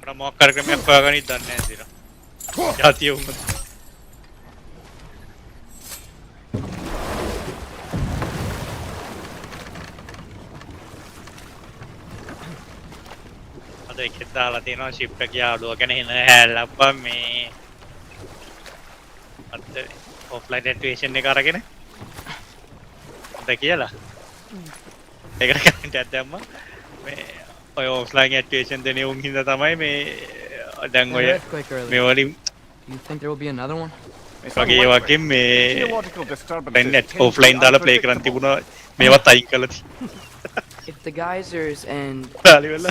මට මොකක් කර ක්‍රමයක් හොයාගන්න දන්නේ නැහැ ඉතින්. ජාතිය උඹ. එකෙක් දාලා තියෙනවා ෂිප් එක යාළුවා ගැන එන හැලප්පා මේ අද ඔෆ්ලයින් ඇක්ටිවේෂන් එක අරගෙන හොඳ කියලා ඒකට කමෙන්ට් එකක් දැම්මා මේ ඔය ඔෆ්ලයින් ඇක්ටිවේෂන් දෙනේ උන් හින්දා තමයි මේ දැන් ඔය මේ වලින් You think there will be another one? වගේ වගේ මේ දැන් ඔෆ්ලයින් දාලා ප්ලේ කරන් තිබුණා මේවත් අයින් කළා. If The geysers and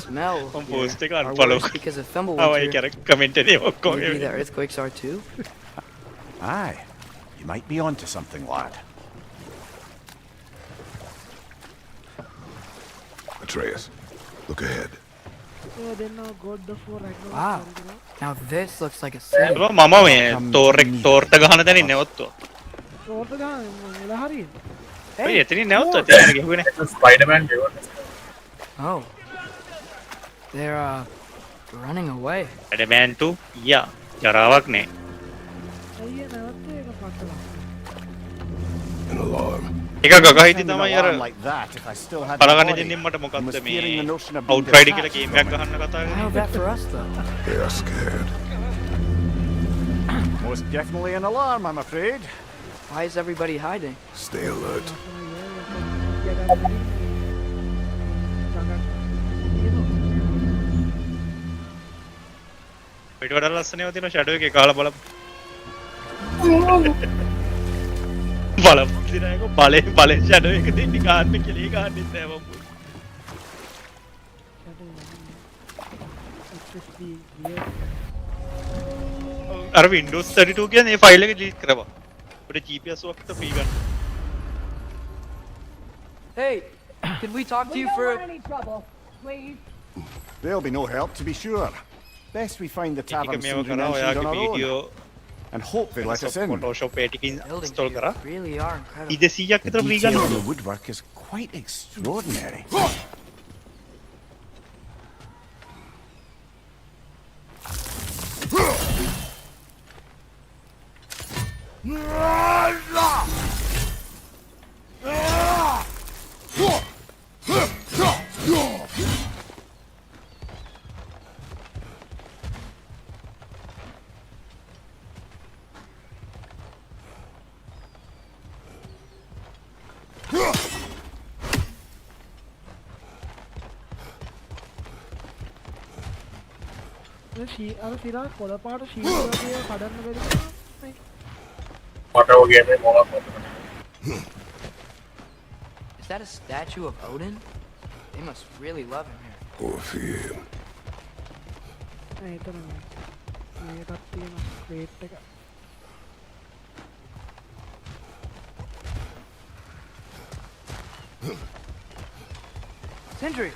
smell here are worse because of Fimbulwinter. Maybe the earthquakes are too? Aye, you might be onto something, lad. Atreus, look ahead. Yeah, then now God the War Ragnarök. Wow. Now this looks like a city. මම මේ තෝරට ගහන තැනින් නැවතුවා. තෝරට ගහන එලා හරිය. ඔය එතනින් නැවතුවා තියන ගිහුවේ නේ. ස්පයිඩර්මෑන් ගෙවන. Oh. They're running away. Spider-Man 2 යා ජරාවක් නේ. අයියේ නැවත්තේ ඒක පටල. An alarm. එක ගගහිති තමයි අර Like that, if I still had බලගන්න the body. දෙන්නේ මට මොකක්ද Was මේ fearing the notion of being Outrider කියලා detached ගේම් from එකක් ගහන්න කතා How කරන්නේ. that for us though? They are scared. Most definitely an alarm, I'm afraid. Why is everybody hiding? Stay alert. පිට වඩා ලස්සනව තියෙන ෂැඩෝ එකේ කාලා බලමු. බලමු දිනයක බලේ ෂැඩෝ එක දෙන්නේ ගන්න කියලා ඒ ගන්නෙත් නෑ මම. අර Windows 32 කියන්නේ ඒ ෆයිල් එක ඩිලීට් කරපන්. ඔය GPS වක්ත ෆ්‍රී ගන්න. Hey, can we talk to you for any trouble, please. There'll be no help, to be sure. Best we find the ඒක tavern මේව Sindri කරා mentioned on ඔයාගේ our video own, and hope they let us in. Photoshop එකකින් buildings install කරා. here really are incredible. 200ක් විතර The free detail ගන්න. in the woodwork is quite extraordinary. අර සිරා කොළ පාට ශීලයේ කඩන්න බැරි නේ. මට ඔගේ මේ මොනවද මතක. Is that a statue of Odin? They must really love him here. Poor fear. එතන මේකත් තියෙන ක්‍රේට් එක. Sindri!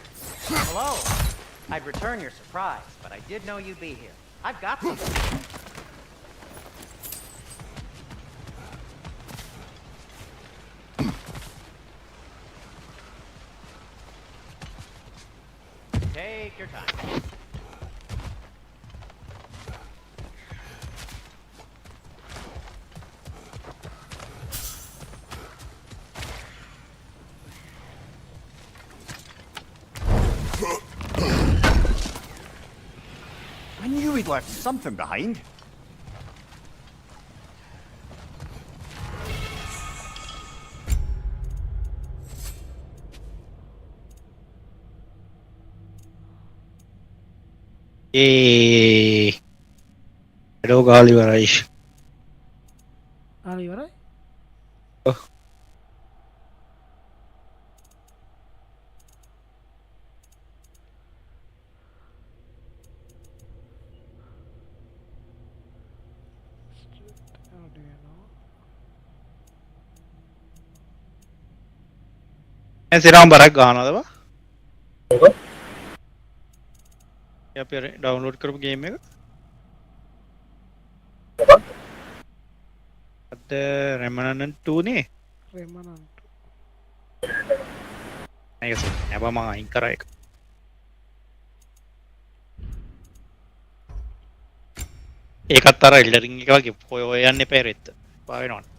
Hello. I'd return your surprise, but I did know you'd be here. I've got something. Take your time. I knew he'd left something behind. Shadow ගාලි වරයි. ආලි ඉවරයි. සිරාම් බරක් ගන්නවද බා? අපි ඩවුන්ලෝඩ් කරපු ගේම් එක. අද Remnant 2 නේ. Remnant. ඒක සෙබා මම අයින් කරා ඒක. ඒකත් අර එල්ඩරින් එක වගේ ඔය යන්නේ පෙරෙත්. පාවෙනවනේ.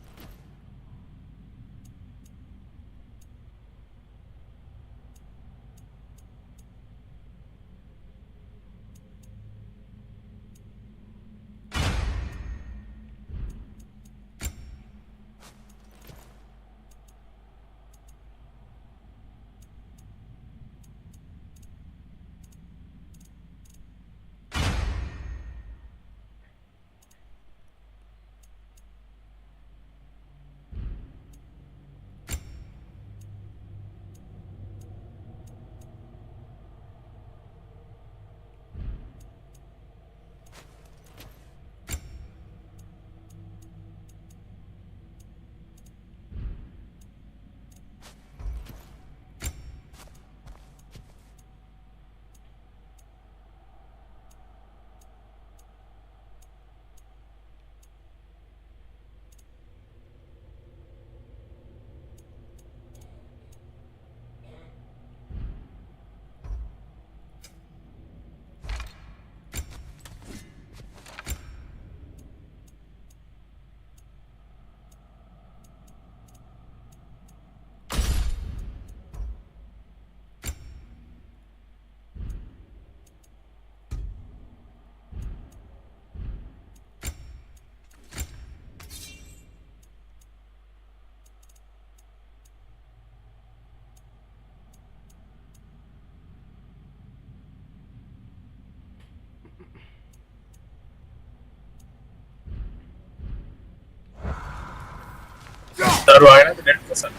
අතරු ආයෙ නැද්ද ඩෙඩ් පර්සන්?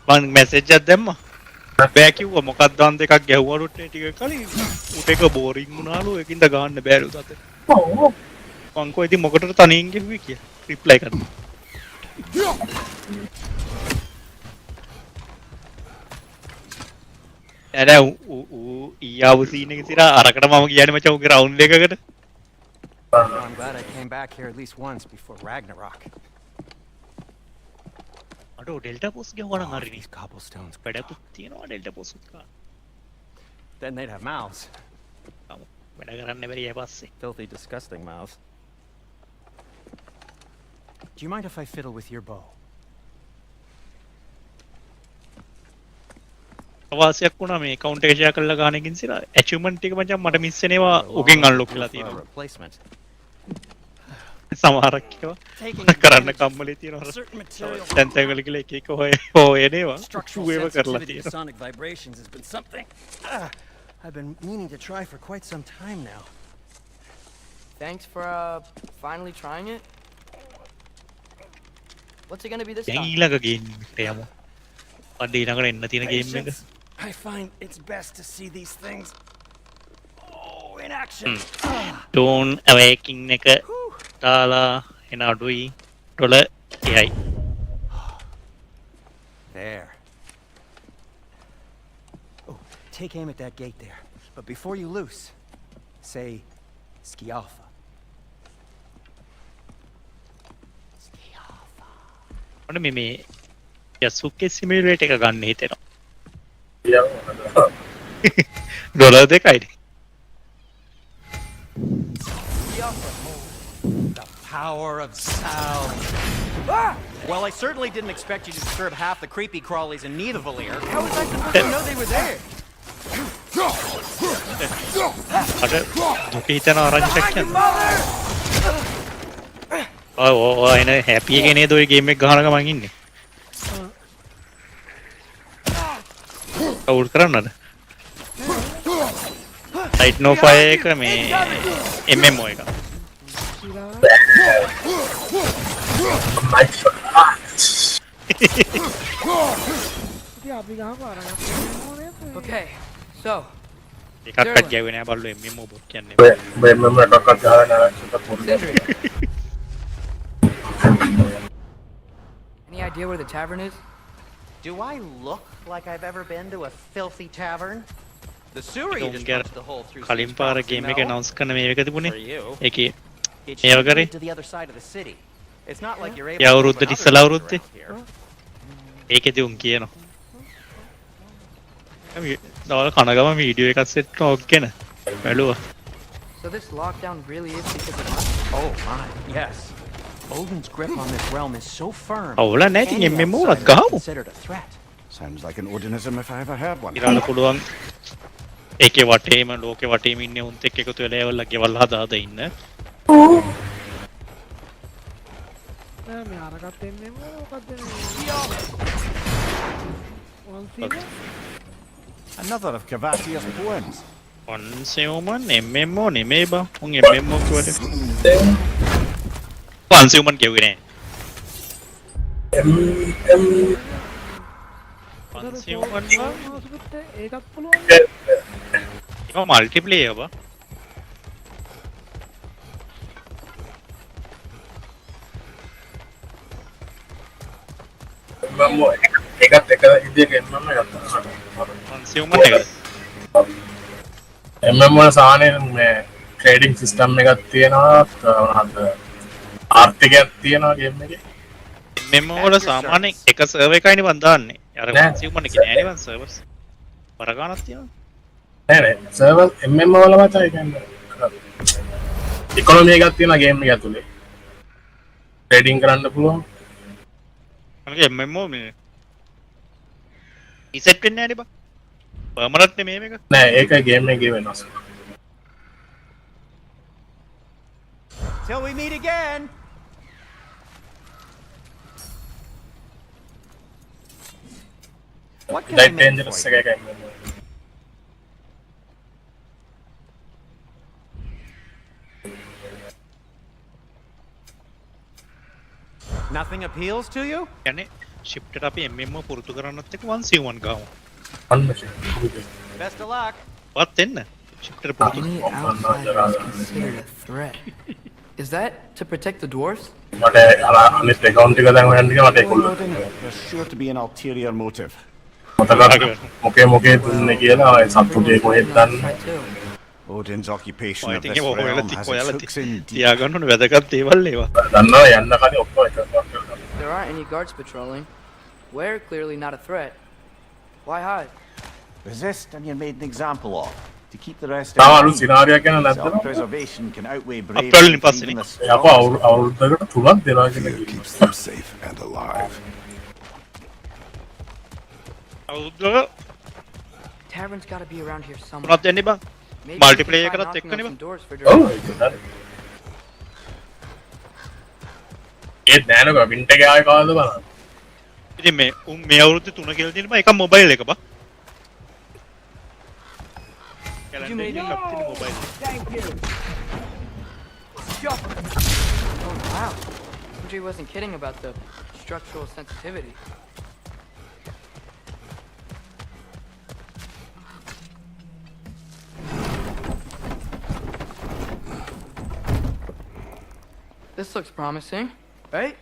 මං මැසේජ් එකක් දැම්මා. බෑ කිව්වා මොකක්ද අන්ත එකක් ගැහුවලුත් ටික කලින් උට එක බෝරින් වුණාලු ඒකින්ද ගන්න බෑලු තාත. ඔව්. මං කෝ ඉතින් මොකටද තනියෙන් ගෙව්වේ කියලා රිප්ලයි කරනවා. ඇර ඊයාව සීන් එක ඉතින් අරකට මම කියන්නේ මචං උගේ රවුන්ඩ් එකකට. I'm glad I came back here at least once before Ragnarok. අඩෝ ඩෙල්ටා පොස් ගෙවුවා නම් හරිනේ. These cobblestones. වැඩකුත් තියෙනවා ඩෙල්ටා පොස් උත් ගන්න. Then they'd have mouths. වැඩ කරන්න බැරි ඊය පස්සේ. Filthy, disgusting mouths. Do you mind if I fiddle with your bow? අවාසියක් වුණා මේ account එක share කරලා ගන්න එකකින් සිලා achievement ටික මචං මට මිස් වෙනවා උගෙන් unlock වෙලා තියෙනවා. Replacement. සමහරක් ඒවා කරන්න කම්මලේ තියෙනවා. දැන් තැගල කියලා එක එක හොයනවා. ඒව කරලා තියෙනවා. Sonic vibrations has been something I've been meaning to try for quite some time now. Thanks for finally trying it. What's it gonna be this දැන් time? ඊළඟ ගේම් එකට යමු. අද ඊළඟට එන්න තියෙන ගේම් එක. I find it's best to see these things in action. Dawn Awakening එක දාලා එන අඩුයි $1 There. Oh, take aim at that gate there. But before you loose, say Skialfa. Skialfa. මොන මේ යසුකේ සිමියුලේටර් එක ගන්න හිතෙනවා. $2යි. The power of sound. Well, I certainly didn't expect you to disturb half the creepy crawlies in Nidavellir. How was I supposed to know they were there? අර දුක හිතන ආරංචියක් කියන්නේ. ඔය එන හැපි එකේ නේද ඔය ගේම් එක ගහන ගමන් ඉන්නේ. කවුල් කරන්නද? Light no fire එක මේ MMO එක. Okay, so එකක්වත් ගැව්වේ නෑ බල්ලෝ MMO බොත් කියන්නේ. මේ මම එකක්වත් ගහලා නෑ Sindri. Any idea where the tavern is? Do I look like I've ever been to a filthy tavern? The sewer you just punched the hole through. කලින් පාර ගේම් එක announce කරන මේ එක තිබුණේ. For you. ඒකේ It ඒව should කරේ. lead to the other side of the city. It's not like you're able A to අවුරුද්දට open ඉස්සලා other අවුරුද්දේ. doors around here. ඒකෙදි උන් කියනවා. දවල් කන ගම වීඩියෝ එකක් සෙට් කරගෙන බැලුවා. So this lockdown really is because of us? Oh my, yes. Odin's grip on this realm is so firm. අවුල නැති any MMO outsider එකක් ගහමු. is considered a threat. Sounds like an Odinism if I ever heard one. ඉරාල පුළුවන් ඒකේ වටේම ලෝකේ වටේම ඉන්නේ උන්ත් එක්ක එකතු වෙලා ඒවල්ලා ගෙවල් හදා ඉන්න. නෑ මේ අරකට එන්නේ මොකක්ද Another of Cavatia's poems. Consumer MMO නෙමෙයි බං. උන් MMO කියවට. Consumer කියුවේ නෑ. Consumer ඒකත් පුළුවන් ඒක මල්ටිප්ලේයර් බං. මම එකත් එක ඉදියක එන්නම ගත්තා. Consumer එකද? MMO සාමාන්‍යයෙන් මේ ට්‍රේඩින් සිස්ටම් එකක් තියෙනවා මොනවද ආර්ථිකයක් තියෙනවා ගේම් එකේ. MMO වල සාමාන්‍යයෙන් එක සර්වර් එකයිනේ බං දාන්නේ. අර consumer එකේ නෑනේ බං සර්වර්ස්. වරගානක් තියෙනවා. නෑ නෑ සර්වර් MMO වල මතයි කියන්නේ ඉකොනොමි එකක් තියෙනවා ගේම් එක ඇතුලේ. ට්‍රේඩින් කරන්න පුළුවන්. අනික MMO මේ රීසෙට් වෙන්නේ නෑනේ බං. පර්මනන්ට් නෙමෙයි මේක. නෑ ඒක ගේම් එකේ වෙනස්. Till we meet again. What can I Light make dangerous for you? එකයි MMO. Nothing appeals to you? කියන්නේ shift එකට අපි MMO පුරුදු කරනත් එක්ක 1C1 ගාමු. Best of luck. වත් එන්න. shift එකට පුරුදු. Any outsider is considered a threat. Is that to protect the dwarves? මට අනිත් account එක දැන් හොයන්න ගියා මට ඒක උල්ල. There's sure to be an ulterior motive. මතක මොකේ දුන්නේ කියලා ඒ සතුටේ කොහෙද දන්නේ. Try too. Odin's occupation I of think this it was realm relative has its hooks in deep. තියාගන්න ඕනේ වැදගත් දේවල් ඒවා. දන්නවා යන්න කලින් ඔක්කොම එක කරලා. There aren't any guards patrolling. We're clearly not a threat. Why hide? Resist and you're made an example of. To keep the rest තාම අලුත් සිනාරියක් ගැන නැද්ද? self-preservation can outweigh bravery. අප්‍රේල් පස්සේ even නේ. the යකෝ අවුරුද්දකට තුනක් දෙනවා කියන Fear keeps them safe and alive. අවුරුද්දක Tavern's got to be around here somewhere. මොනවද දෙන්නේ බං? Maybe multiplayer we can try එකටත් knocking එක්කනේ on some බං. doors for ඔව් dwarves. ඒක හරි. ඒත් නෑනක වින්ට් එකේ ආවේ කවද්ද බලන්න. ඉතින් මේ අවුරුද්දේ 3 කියලා තියෙන බං එකක් මොබයිල් එක බං. You made it. Mobile. Oh wow. Andre wasn't kidding about the structural sensitivity. This looks promising, right?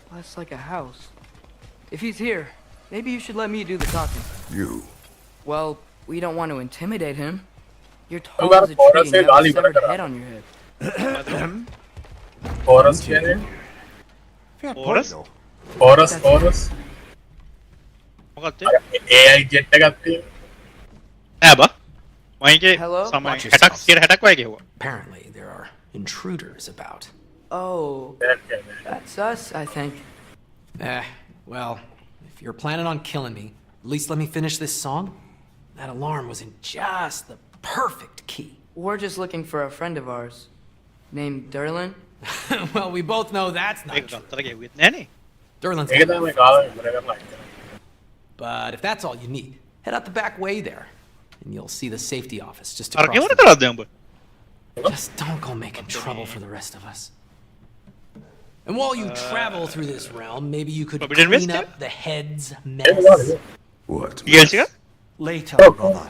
Well, that's like a house. If he's here, maybe you should let me do the talking. You. Well, we don't want to intimidate him. You're You tall got as a a chorus tree and you and have a Ali severed Bhattacharya. head on your head. ෆෝරස් කියන්නේ Fair Horus? point, though. ෆෝරස් මොකක්ද? AI jet එකක් තියෙනවා. නෑ බං. මයිකේ Hello? සමයි Watch 60ක් yourself. 60ක් වගේ ගෙවුවා. Apparently, there are intruders about. Oh, jet කියන්නේ. that's us, I think. Well, if you're planning on killing me, at least let me finish this song. That alarm was in just the perfect key. We're just looking for a friend of ours named Derlin. Well, we both know that's ඒක not true. ගත්තට ගෙව්වෙත් නෑනේ. Derlin's ඒක තමයි කාලේ ඉවර කරලා ඉන්නේ. But if that's all you need, head out the back way there, and you'll see the safety office just අර across. ගෙවුණ කරාද උඹ? Just don't go making trouble for the rest of us. And while you travel through this realm, maybe you could Forbidden clean West, up the head's ඒක mess. කාලේ. What? ඊගල්ස් එක? Later, Oh, brother.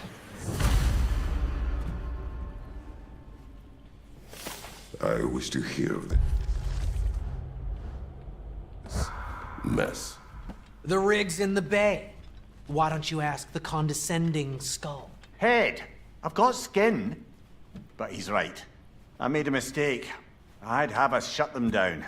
I wish to hear of this mess. The rig's in the bay. Why don't you ask the condescending skull? Head. I've got skin. But he's right. I made a mistake. I'd have us shut them down.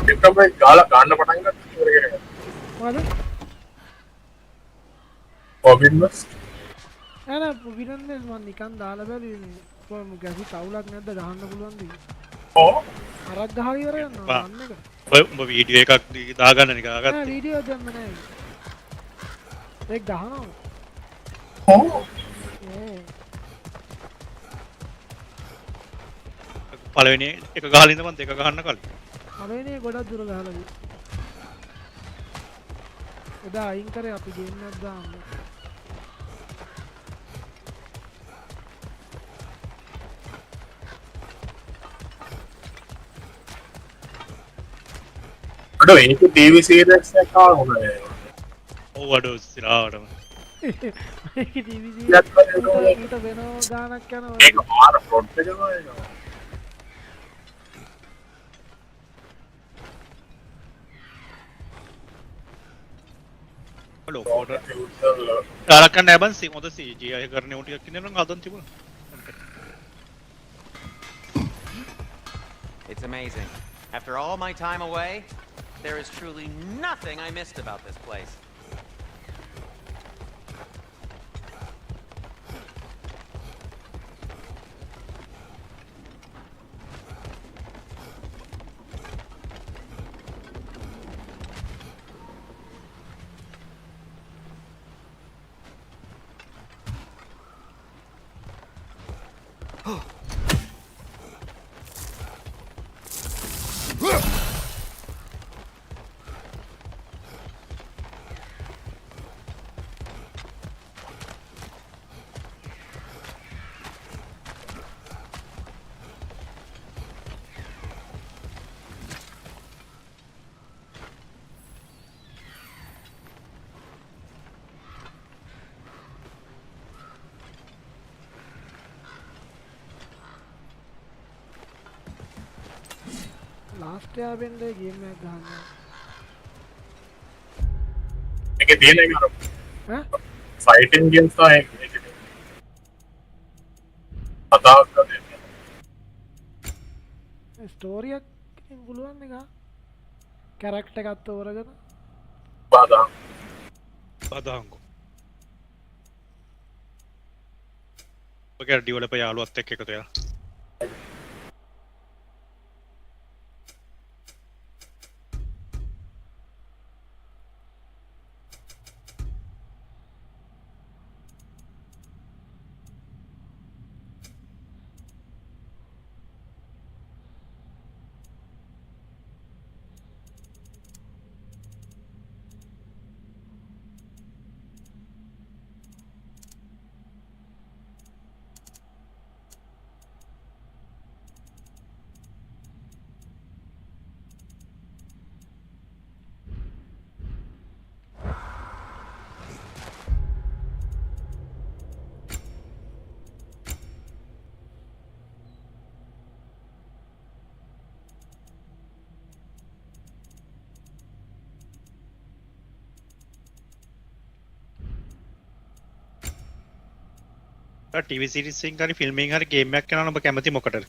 ඒක තමයි ගාලා ගන්න පටන් ගත්තා ඉවර කරගෙන. මොකද? Forbidden West. නෑ පුවිරන්නේ මම නිකන් දාලා බැලුවේ මේ කොහොම ගැසි කවුලක් නැද්ද ගහන්න පුළුවන්ද? ඔව්. අරක් ගහලා ඉවර යනවා අන්න එක. ඔය උඹ වීඩියෝ එකක් දාගන්න නේ නෑ ගාගත්තා. වීඩියෝ දැම්ම නෑ. ඒක ගහනවා. ඔව්. ඒ පළවෙනි එක ගහලා ඉඳන් දෙක ගහන්න කලින්. අරේනේ ගොඩක් දුර ගහලා ගියා. එදා අයින් කරේ අපි ගේම් එකක් දාන්න. අඩෝ ඒක TV series එකක් ආව හොඳයි. ඔව් අඩෝ සිරාවටම. ඒක ටීවී ඊට ඊට වෙනෝ ගානක් යනවා. ඒක මාර plot එක තමයි ඒක. ලෝකෝට තාරක් නෑ බං හොඳ CGI එක කරන උන් ටිකක් ඉන්නේ නම් හදන් තිබුණා. It's amazing. After all my time away, there is truly nothing I missed about this place. Last යා වෙන්නේ ගේම් එකක් ගහන්න. ඒකේ තියෙන එක අර ඈ? ෆයිටින් ගේම්ස් තමයි ඒකේ. කතාවක් කරන්නේ. ස්ටෝරි එකක් පුළුවන් එක. කැරක්ටර් එකක් තෝරගෙන බදාංගු. ඔගේ ඩිවෙලොපර් යාළුවත් එක්ක එකතු වෙලා. ටීවී සීරීස් එකකින් හරි ෆිල්ම් එකකින් හරි ගේම් එකක් කරනවා ඔබ කැමති මොකටද?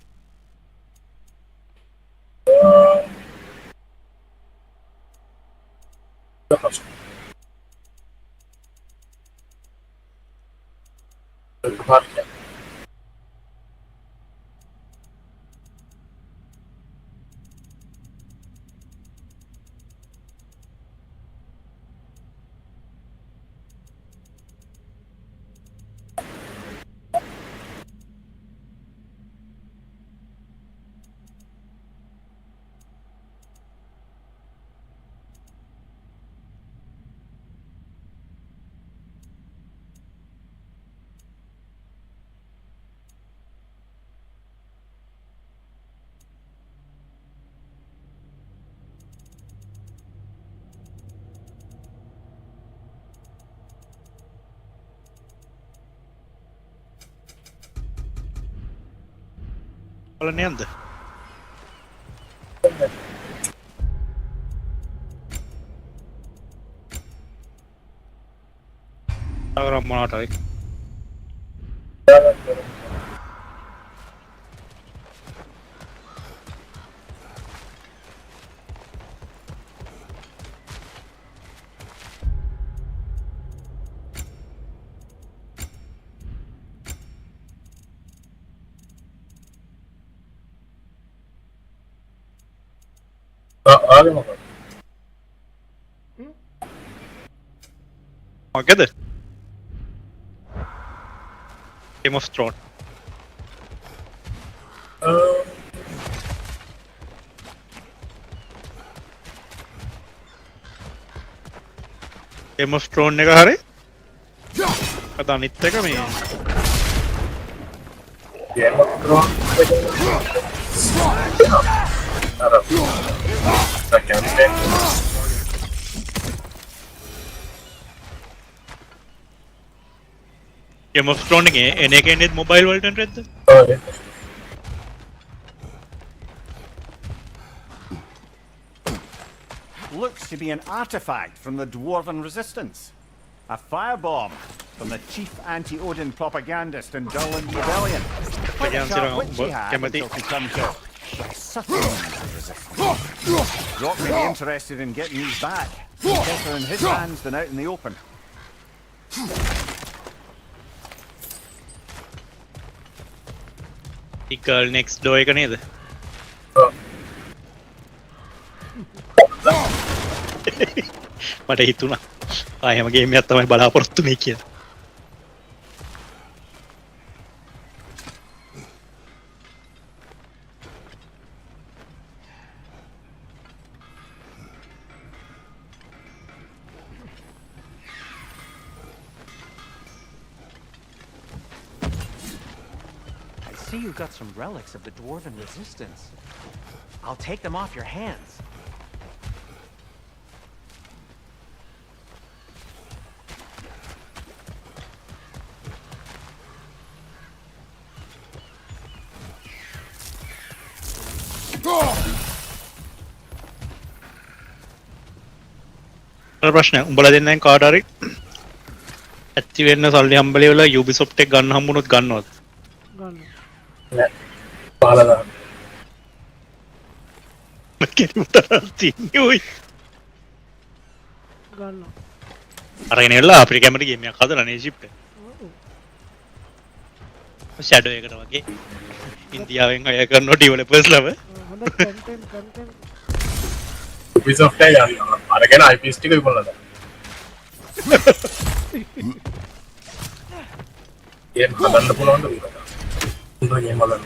බලන්නේ නැද්ද? අර මොනවට හරි මොකද? Game of Thrones. Game of Thrones එක හරි? අද අනිත් එක මේ Game of Thrones Game of Thrones එකේ එන එක එන්නේ මොබයිල් වලට නේද? Looks to be an artifact from the Dwarven Resistance. A firebomb from the chief anti-Odin propagandist in Durland Rebellion. Quite a sharp witch he had until he come to subtle resistance. Rock may be interested in getting these back. Better in his hands than out in the open. The girl next door එක නේද? මට හිතුණා ආයෙම game එකක් තමයි බලාපොරොත්තු වෙන්නේ කියලා. I see you got some relics of the Dwarven Resistance. I'll take them off your hands. ප්‍රශ්නයක්. උඹලා දෙන්නෙන් කාට හරි ඇති වෙන්න සල්ලි හම්බලේ වල Ubisoft එක ගන්න හම්බුනොත් ගන්නවද? ගන්න. නෑ. පහලා දාන්න. තින්නේ ඔයි. ගන්න. අරගෙන එලා අපේ කැමරි ගේම් එකක් හදලා නේ ෂිප් එක. ෂැඩෝ එකට වගේ. ඉන්දියාවෙන් අය කරන ඩෙවලොපර්ස් ලව. හොඳ කන්ටෙන්ට් Ubisoft එක යනවා. අරගෙන IPs ටික විකුණලා දාන්න. ගේම් හදන්න පුළුවන්ද කියලා. උඹ ගේම් හදන්න.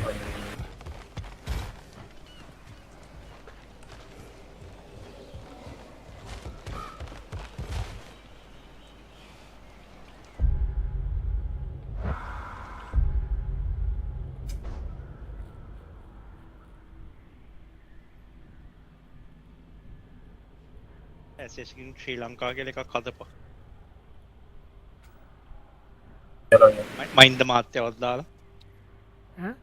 ඇසෙස්කින් ශ්‍රී ලංකා කියලා එකක් හදපන්. මයින්ද මාත්‍යවත් දාලා. ඈ?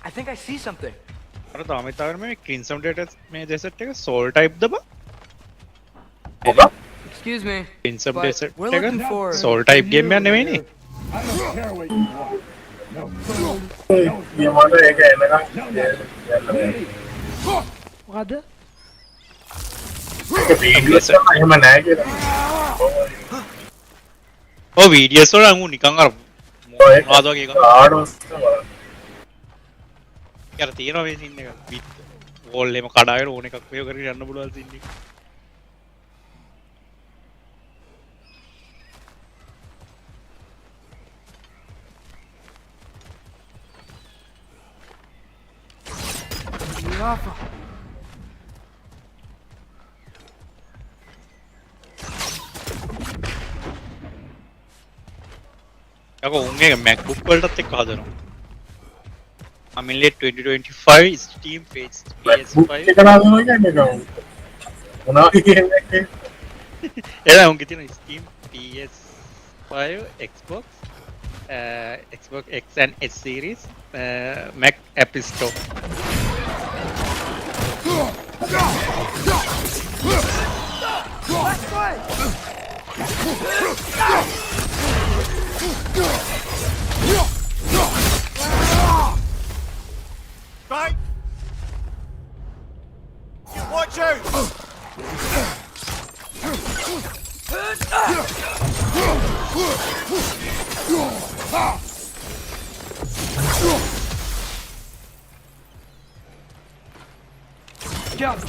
I think I see something. අර තාමිතාවර මේ Crimson Data මේ desert එක soul type ද බා? Excuse me. Crimson but Desert we're එක looking for soul type game එකක් නෙවෙයිනේ. ගේමවල ඒක එනකන් මොකද? වීඩියෝස් එක එහෙම නෑ කියලා. ඔව් වීඩියෝස් වල අංගු නිකන් අර මොනවද වගේ එකක්. ආඩෝස් තමයි. යාර තියෙනවා මේ සීන් එක. බිත් වෝල් එකම කඩාගෙන ඕන එකක් වේව කරගෙන යන්න පුළුවන් සීන් එක. Rafa. යකෝ උන්ගේ MacBook වලටත් එක්ක හදනවා. Amelie 2025 Steam Fest PS5 එක දානවා කියන්නේ කවුද? මොනවද කියන්නේ? එලා උන්ගේ තියෙන Steam PS5 Xbox Xbox X and S series Mac App Store. Right! Watch out! jump.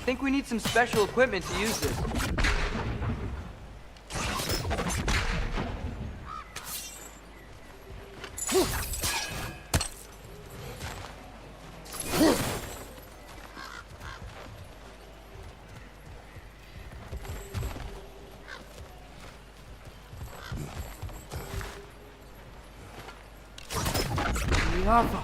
I think we need some special equipment to use this. Lava.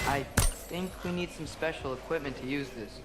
I think we need some special equipment to use this.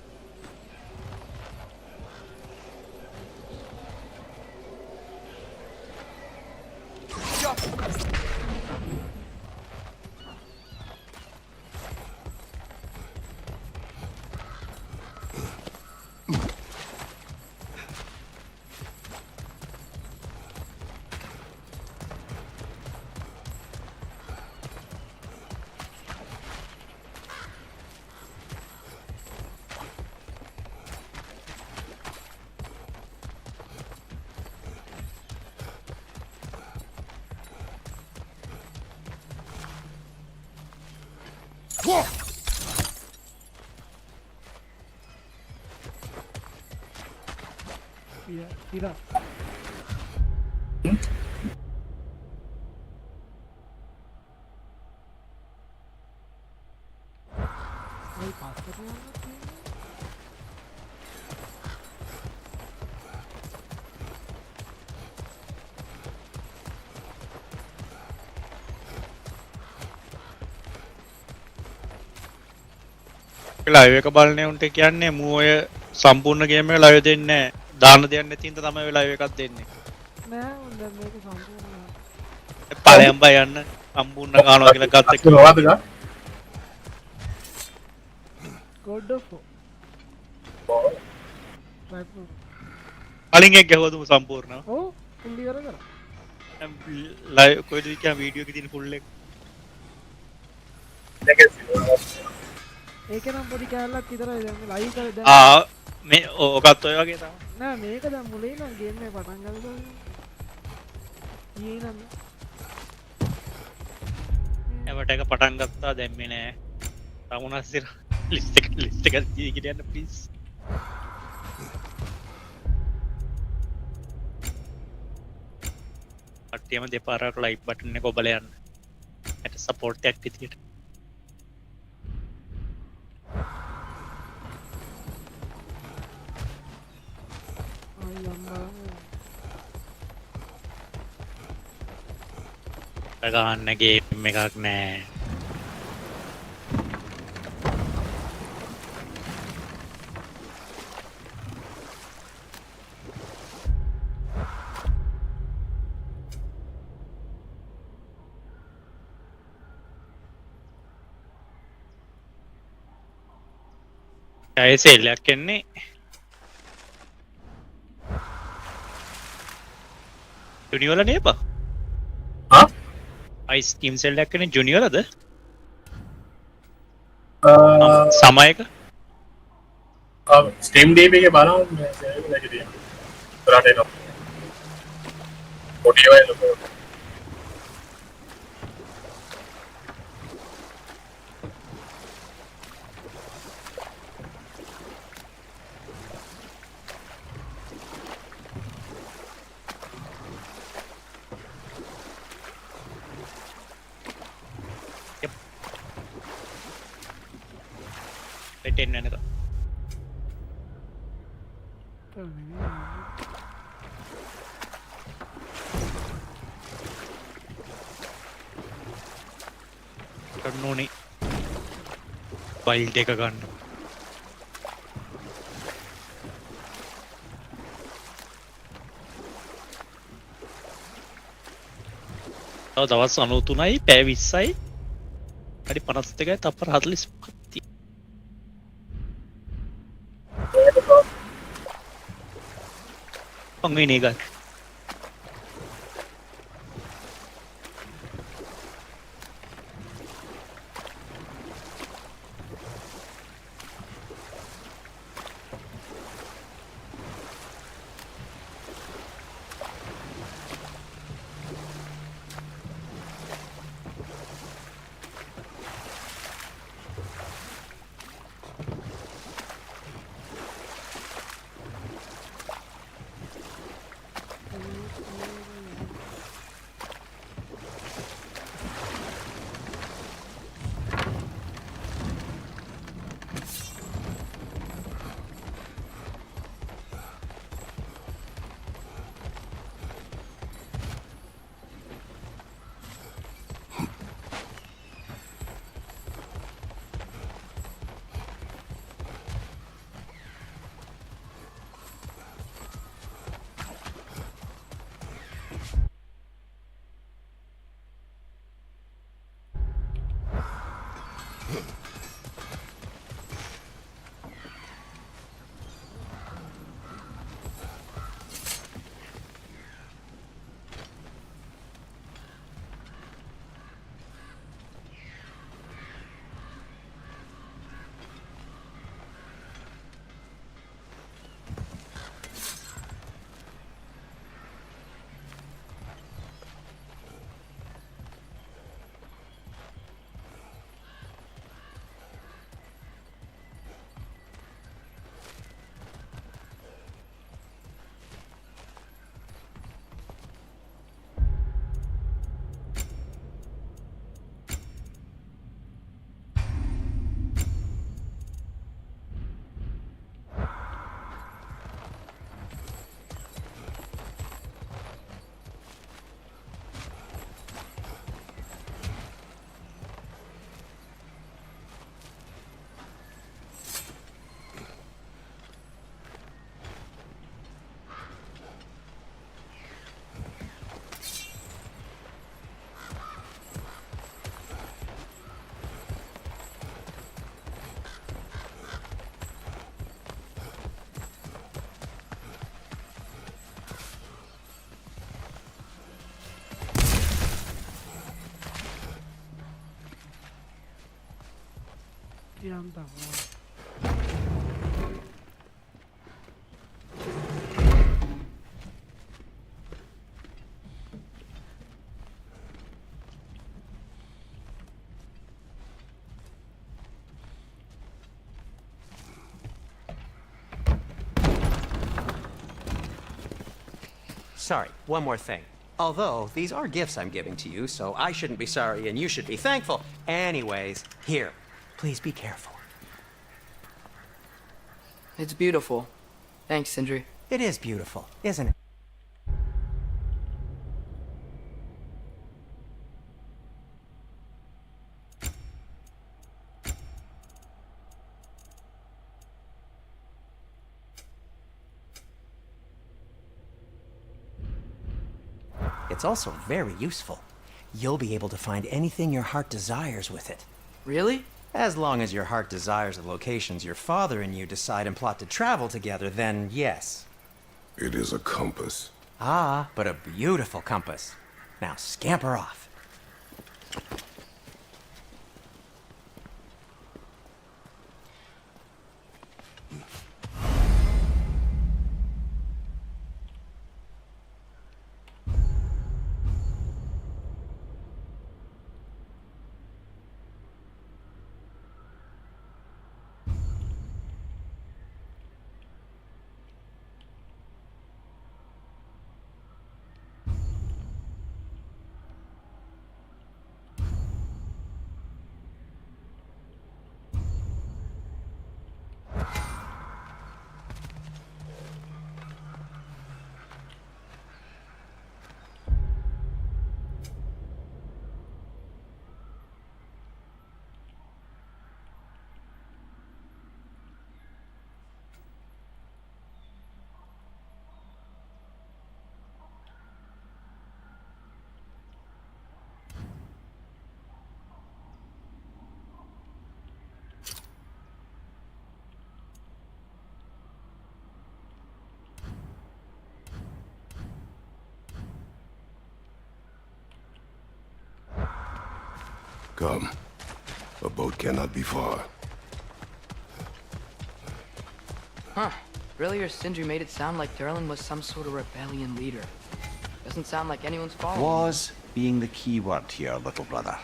ඉරා මේ පාස්කට් යනවා live එක බලන්නේ උන්ට කියන්නේ මූ ඔය සම්පූර්ණ game එක ලයිව් දෙන්නේ නැහැ. දාන්න දෙයක් නැති හින්දා තමයි ලයිව් එකක් දෙන්නේ. නෑ උන් දැන් මේක සම්පූර්ණ ඵලයන් බය යන්න සම්පූර්ණ ගන්නවා කියලා ගත්ත එක. මොනවද ගා? God of War Ragnarök කලින් එක ගහුවද සම්පූර්ණ. ඔව් ෆුල් ඉවර කරා ලයිව් කොයිද කියන වීඩියෝ එකේ තියෙන ෆුල් එක. ඒක නම් පොඩි කැලලක් විතරයි දැන් ලයිව් කරේ දැන් මේ ඔකත් ඔය වගේ තමයි. නෑ මේක දැන් මුලින් නම් ගේම් එක පටන් ගන්නවා ඊයේ නම් එවට එක පටන් ගත්තා දැම්මේ නෑ. තමුණස්සිර ලිස්ට් එක දීගෙන යන්න ප්ලීස්. කට්ටියම දෙපාරක් ලයික් බටන් එක ඔබලා යන්න. ඒකට සපෝට් එකක් විදියට. ගන්න ගේම් එකක් නෑ. ඇයි සෙල්ලයක් එන්නේ? ජුනියර් ලා නේපා? හා? අයිස් ටීම් සෙල්ලයක් එන්නේ ජුනියර්ද? සමයක? ස්ටීම් ඩීප් එකේ බලන්න මේ සේව් එකේ තියෙන. කරාට එනවා. පොඩි වෙයි ලොකෝ. ටෙන් වෙනකම්. ගන්න ඕනේ. වයිල්ඩ් එක ගන්න. තව දවස් 93යි පැය 20යි. හරි 52යි තප්පර 45ක්. Pangini kan. tirando. Sorry, one more thing. Although, these are gifts I'm giving to you, so I shouldn't be sorry and you should be thankful. Anyways, here, please be careful. It's beautiful. Thanks, Sindri. It is beautiful, isn't it? It's also very useful. You'll be able to find anything your heart desires with it. Really? As long as your heart desires the locations your father and you decide and plot to travel together, then yes. It is a compass. Ah, but a beautiful compass. Now scamper off. Come. A boat cannot be far. Huh. Earlier, Sindri made it sound like Durlin was some sort of rebellion leader. Doesn't sound like anyone's following. Was being the key word here, little brother.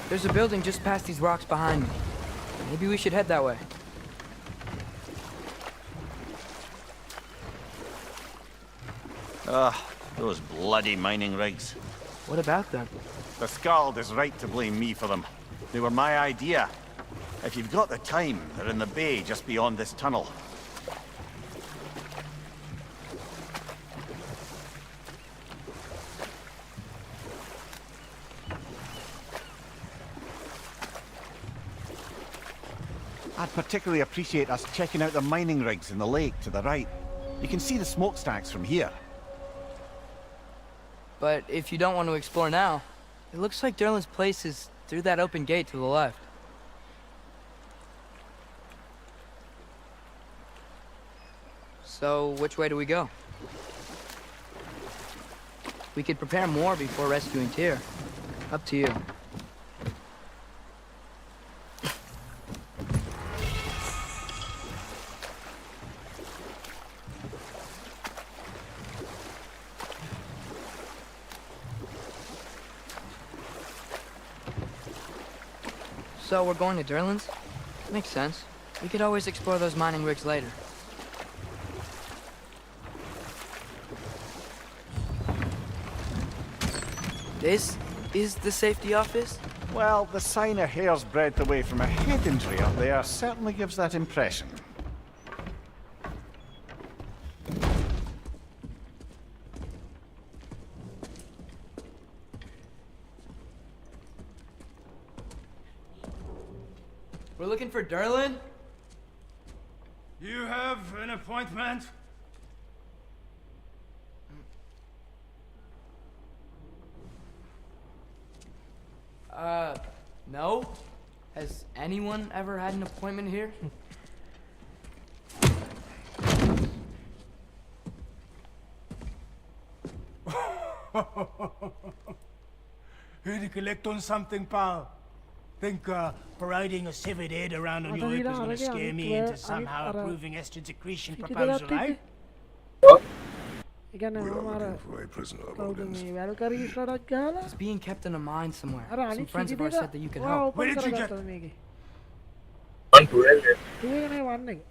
There's a building just past these rocks behind me. Maybe we should head that way. Those bloody mining rigs. What about them? The Skald is right to blame me for them. They were my idea. If you've got the time, they're in the bay just beyond this tunnel. I'd particularly appreciate us checking out the mining rigs in the lake to the right. You can see the smokestacks from here. But if you don't want to explore now, it looks like Durlin's place is through that open gate to the left. So, which way do we go? We could prepare more before rescuing Tyr. Up to you. So we're going to Durlin's? Makes sense. We could always explore those mining rigs later. This is the safety office? Well, the sign a hair's breadth away from a head injury up there certainly gives that impression. We're looking for Durlin? You have an appointment? No. Has anyone ever had an appointment here? Here to collect on something, pal. Think parading a severed head around on your hip is gonna scare me into somehow approving estrogen secretion proposal, eh? Again, We are looking for a prisoner of Odin's. It's being kept in a mine somewhere. Some friends of ours said that you could help. Where did you get? 1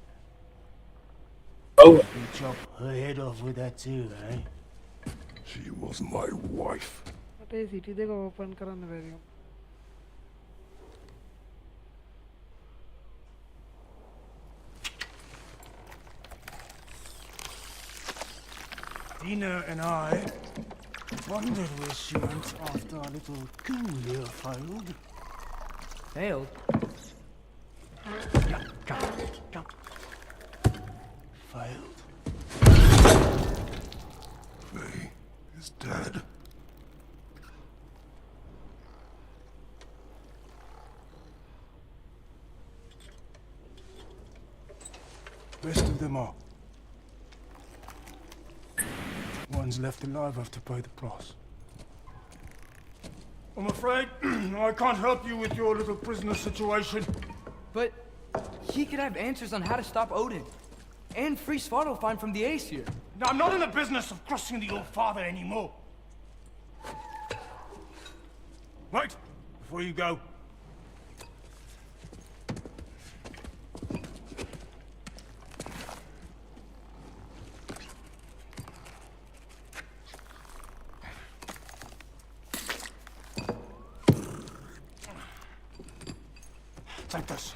Oh, You chop her head off with that too, eh? She was my wife. open කරන්න බැරිව. Dina and I wondered where she went after our little coup here failed. Failed? Come. Failed. Faye is dead. Rest of them are. Ones left alive have to pay the price. I'm afraid I can't help you with your little prisoner situation. But he could have answers on how to stop Odin. And free Svartalfheim from the Aesir. Now, I'm not in the business of crossing the old father anymore. Right, before you go. Take this.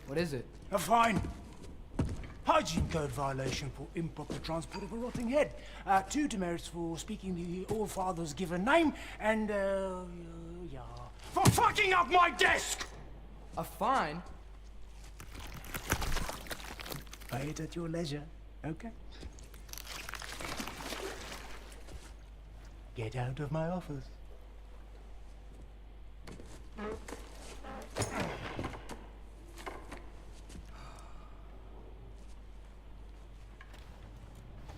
What is it? A fine. Hygiene code violation for improper transport of a rotting head. 2 demerits for speaking the All-Father's given name, and, yeah. For fucking up my desk! A fine? Pay it at your leisure, okay? Get out of my office.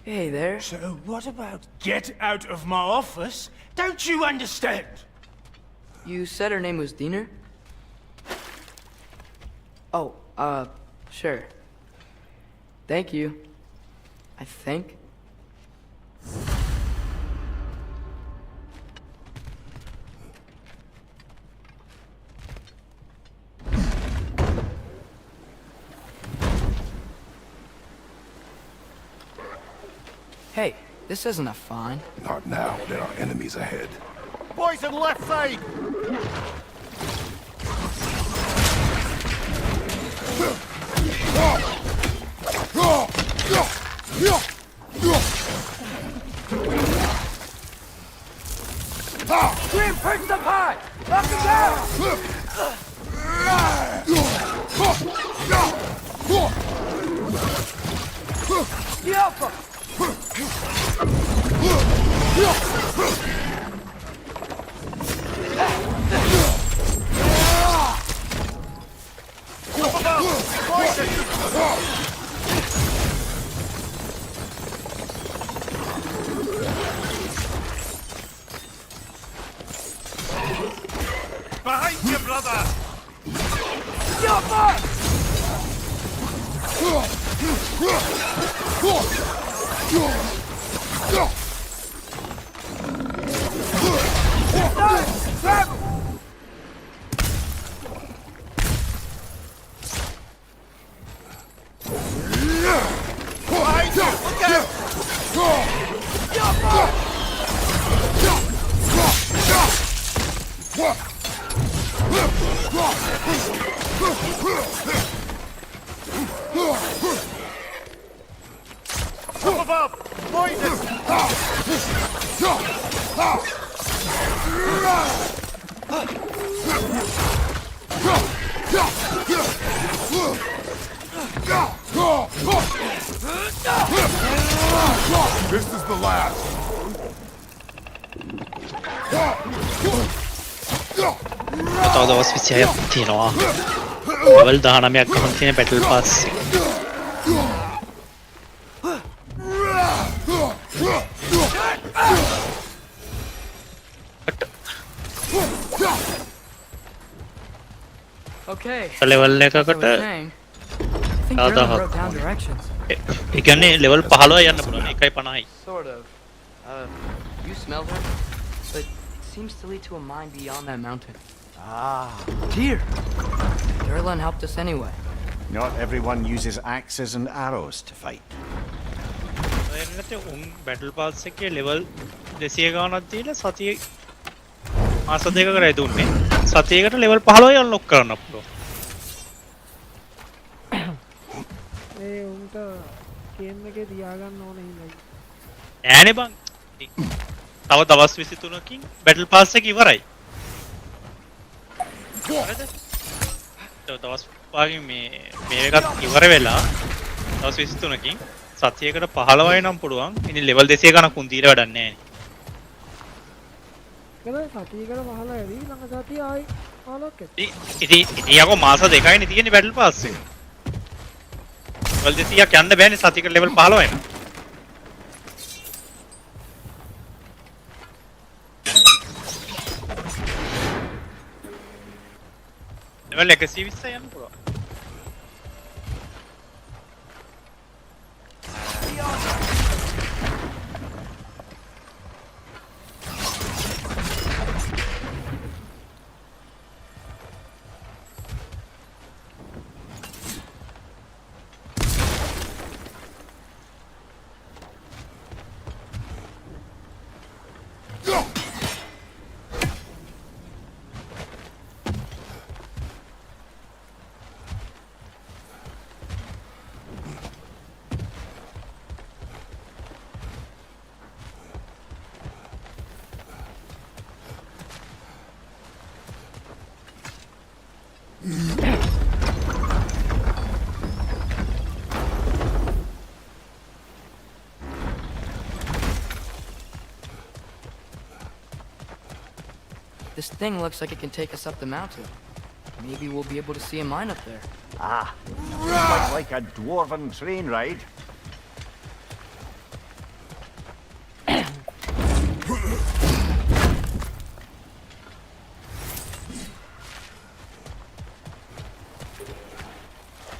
Hey there. So what about get out of my office? Don't you understand? You said her name was Diener? Oh, sure. Thank you. I think. Hey, this isn't a fine. Not now. There are enemies ahead. Boys on left side! Grim, perched up high! Up and down! The Alpha! Behind you, brother! The Alpha! Up above! Poison! This is the last. තව දවස් 26ක් තියෙනවා. Level 19ක් ගමන් තියෙන battle pass එක. Okay. Level As I එකකට was saying, I think Derlin wrote down directions. ඒ කියන්නේ level 15 යන්න පුළුවන්. 1.50යි. Sort of. You smell her? But it seems to lead to a mine beyond that mountain. Ah, Here! Derlin helped us anyway. not everyone uses axes and arrows to fight. එන්නත් උන් battle pass එකේ level 200 ගානක් දීලා සතියේ මාස දෙකකට දුන්නේ. සතියකට ලෙවල් 15 අන්ලොක් කරන්න පුළුවන්. ඒ උන්ට ගේම් එකේ තියාගන්න ඕනේ හින්දා. ඈනේ බං. තව දවස් 23කින් බැටල් පාස් එක ඉවරයි. හරිද? තව දවස් 5කින් මේ එකත් ඉවර වෙලා දවස් 23කින් සතියකට 15යි නම් පුළුවන්. ඉතින් ලෙවල් 200 ගණක් උන් දීලා වැඩක් නැහැ. ඒක සතියකට 15 ඇවි ළඟ සතිය ආයි 15ක් ඇති. ඉතින් යකෝ මාස දෙකයිනේ තියෙන්නේ බැටල් පාස් එක. ලෙවල් 200ක් යන්න බෑනේ සතියකට ලෙවල් 15 වෙන. ලෙවල් 120 යන්න පුළුවන්. This thing looks like it can take us up the mountain. Maybe we'll be able to see a mine up there. Ah, quite like a dwarven train ride.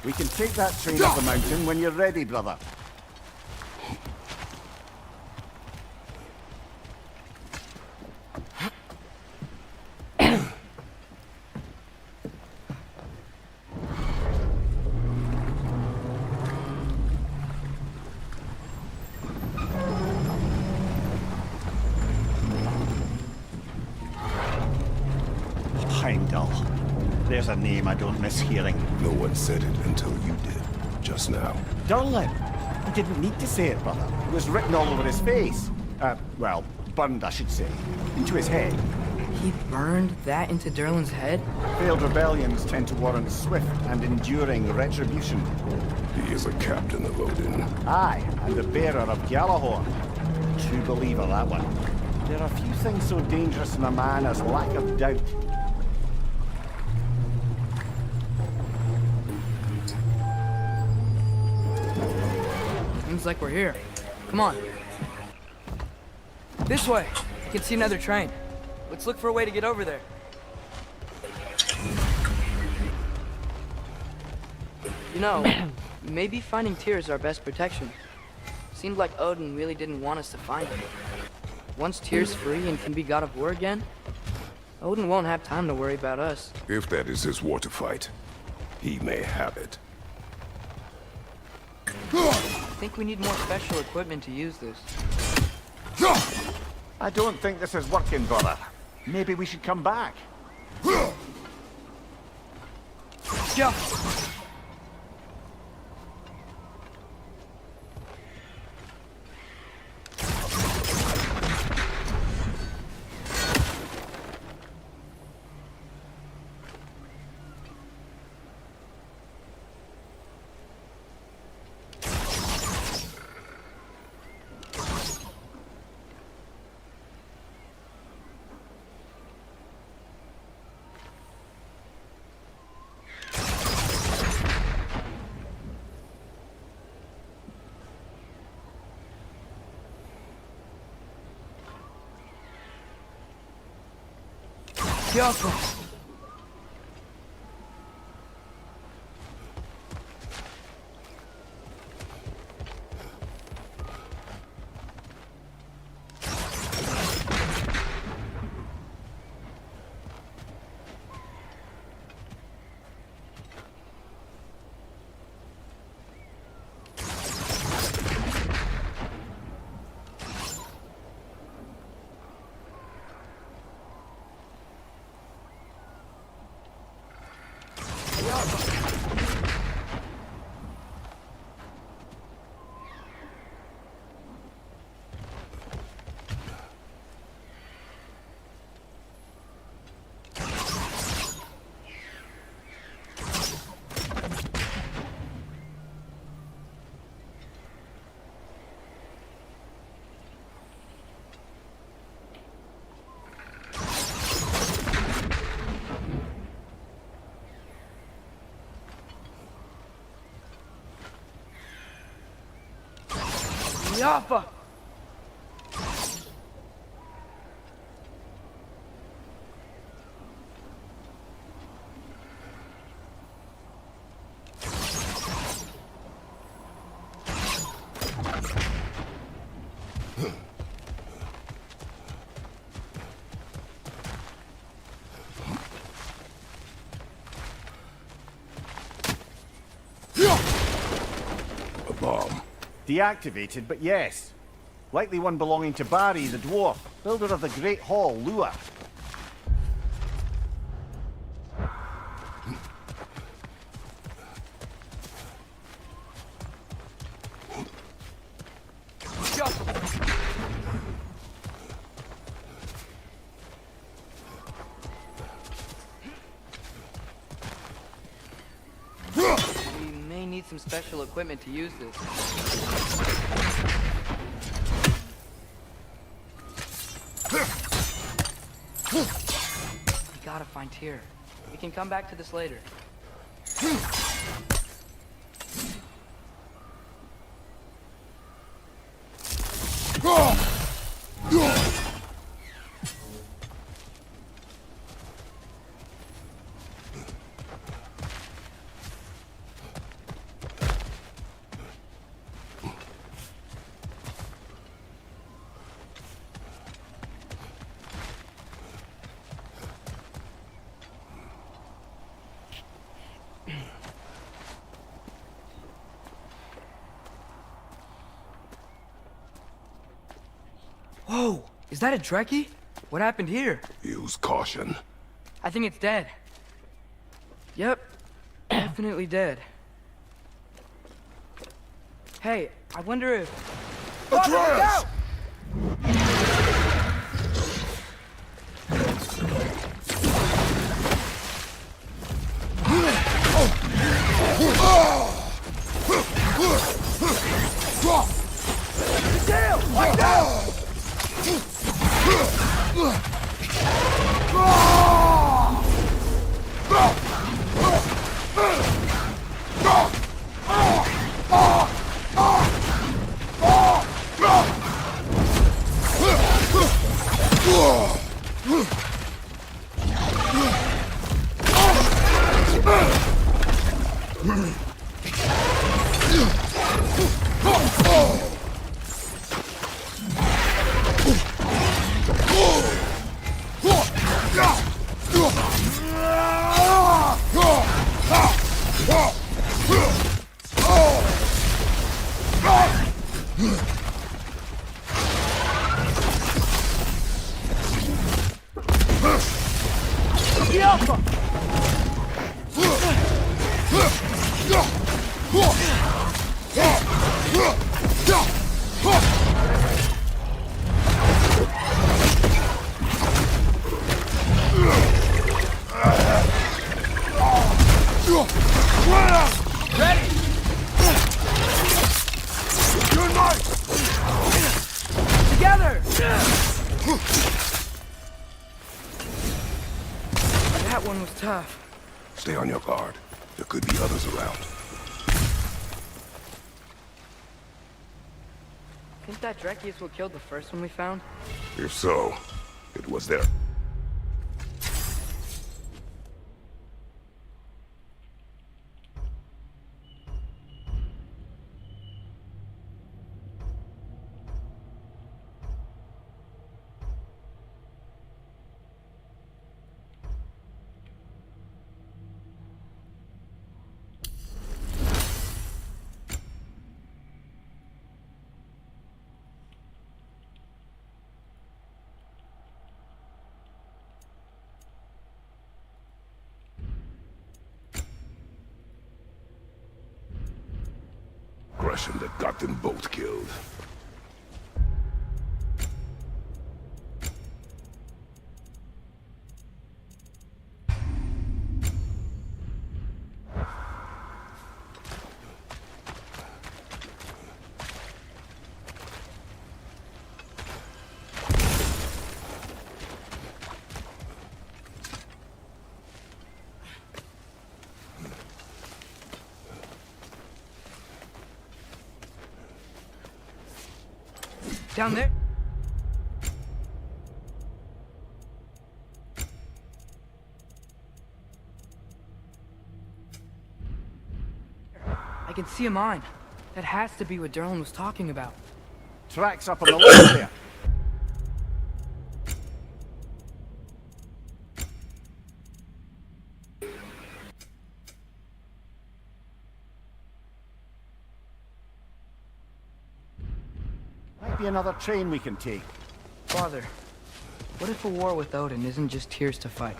We can take that train up the mountain when you're ready, brother. Heimdall. There's a name I don't miss hearing. No one said it until you did, just now. Durlin! He didn't need to say it, brother. It was written all over his face. Well, burned, I should say. Into his head. He burned that into Derlin's head? Failed rebellions tend to warrant swift and enduring retribution. He is a captain of Odin. Aye, and the bearer of Gjallarhorn. True believer, that one. There are few things so dangerous in a man as lack of doubt. Seems like we're here. Come on. This way. You can see another train. Let's look for a way to get over there. You know, maybe finding Tyr is our best protection. Seemed like Odin really didn't want us to find him. Once Tyr's free and can be god of war again, Odin won't have time to worry about us. If that is his war to fight, he may have it. think we need more special equipment to use this. I don't think this is working, brother. Maybe we should come back. Yeah. Careful. Yaffa! A bomb. Deactivated, but yes. Likely one belonging to Barry, the dwarf, builder of the Great Hall, Lua. We may need some special equipment to use this. We gotta find Tyr. We can come back to this later. Whoa! Is that a Trekkie? What happened here? Use caution. I think it's dead. Yep. Definitely dead. Hey, I wonder if... Atreus! Together! That one was tough. Stay on your guard. There could be others around. Think that Drekius what killed the first one we found? If so, it was there. Aggression that got them both killed. Down there? I can see a mine. That has to be what Derlin was talking about. Tracks up on the left there. Might be another train we can take. Father, what if a war with Odin isn't just tears to fight?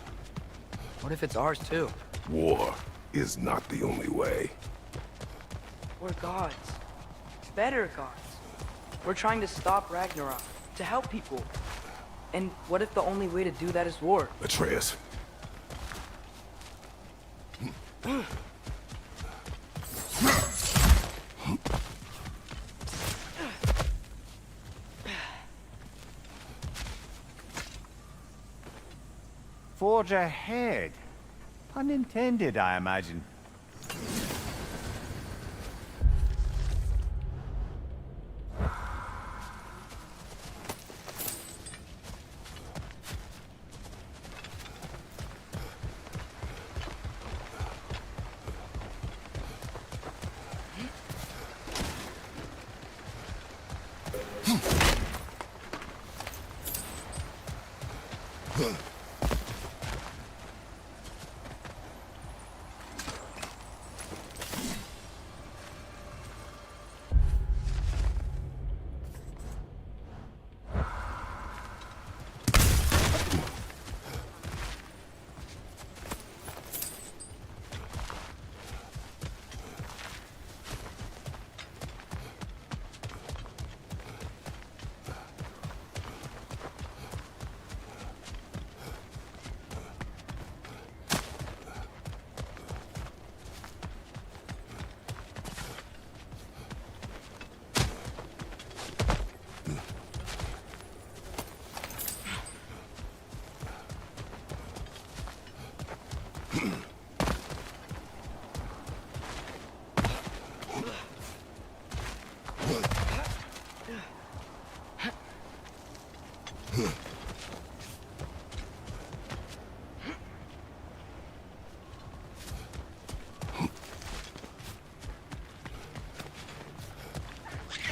What if it's ours too? War is not the only way. We're gods. Better gods. We're trying to stop Ragnarok, to help people. And what if the only way to do that is war? Atreus. Forge ahead. Pun intended, I imagine.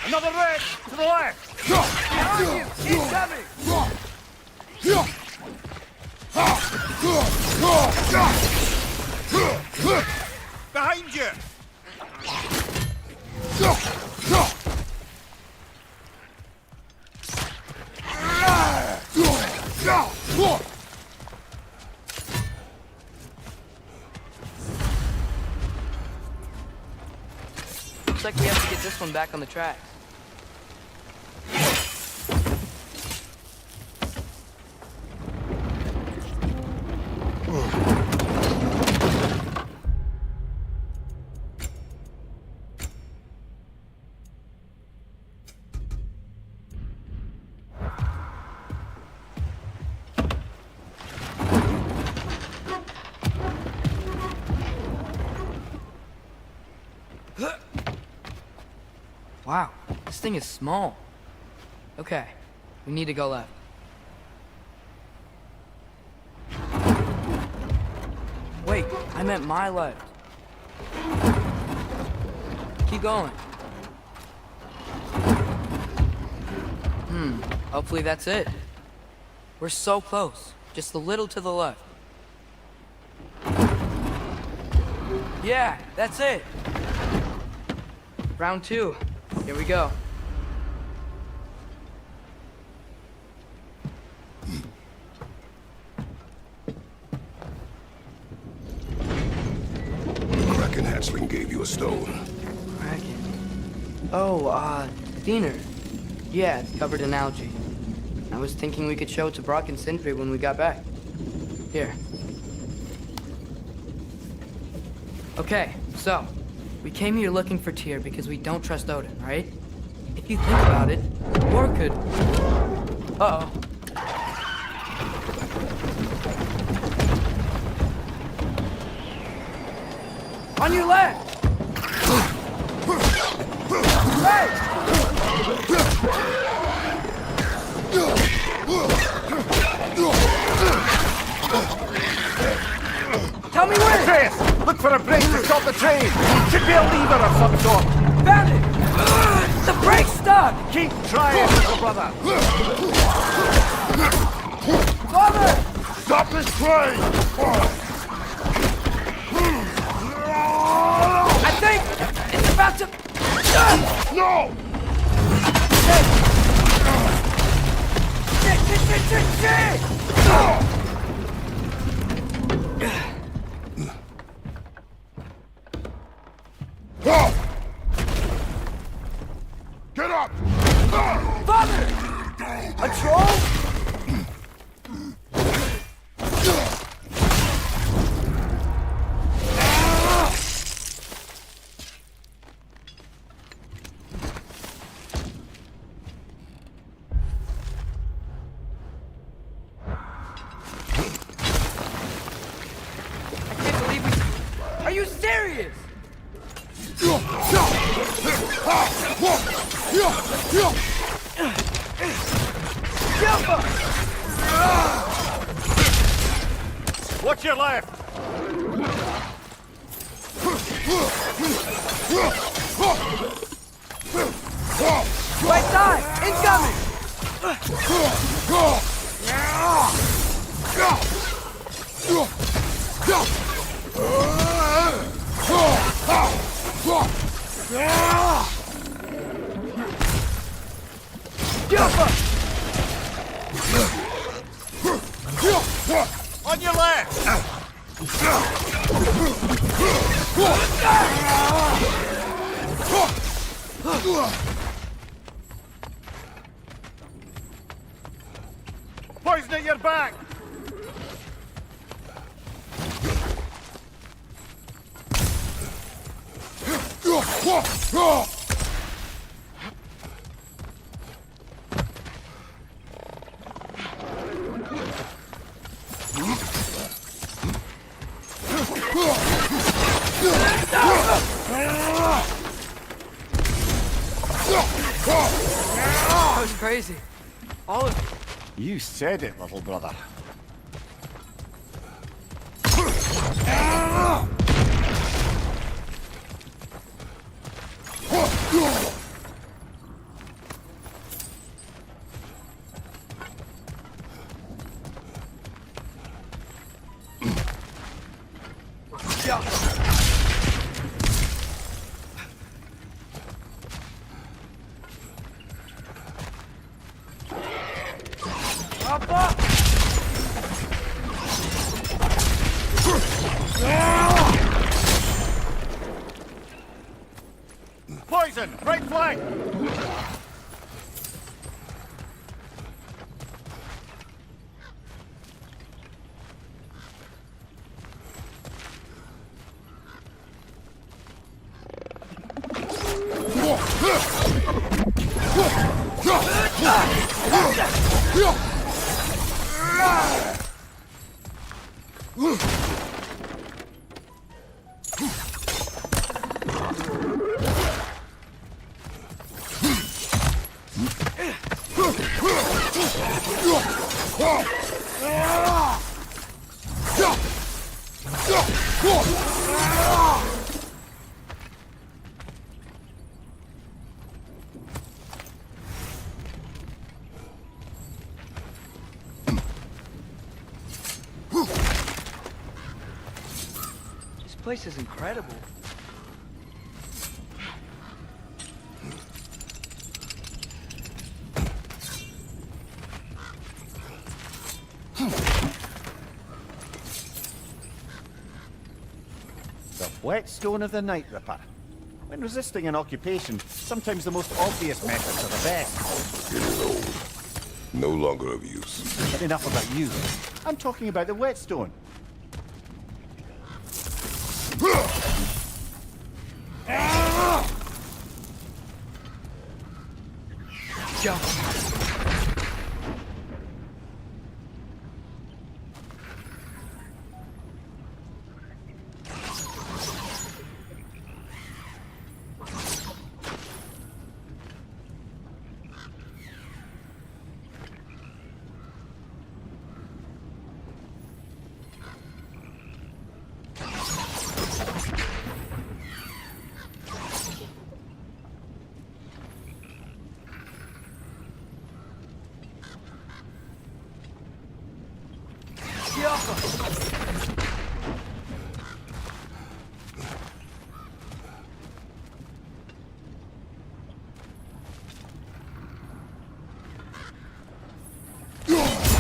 Another wreck to the left! Behind you! Keep coming! Behind you! this one back on the tracks. Wow, this thing is small. Okay, we need to go left. Wait, I meant my left. Keep going. Hopefully that's it. We're so close, just a little to the left. Yeah, that's it. Round 2. Here we go. Kraken hatchling gave you a stone. Kraken. Oh, Diener. Yeah, it's covered in algae. I was thinking we could show it to Brock and Sindri when we got back. Here. Okay, so, we came here looking for Tyr because we don't trust Odin, right? If you think about it, War could... Uh-oh. On your left! Hey! Tell me where! Atreus! Look for a brake to stop the train! Should be a lever of some sort! Found it! The brake's stuck! Keep trying, little brother! Father! Stop this train! I think it's about to... No! Shit! Get up! Father! A troll? I can't believe we... Are you serious? Watch your left! Right side! Incoming! On your left! Poison at your back! That was crazy. All of it. You said it, little brother. Poison! Captain! Right flank! This place is incredible. The whetstone of the Night Ripper. When resisting an occupation, sometimes the most obvious methods are the best. It is old. No longer of use. But enough about you. I'm talking about the whetstone.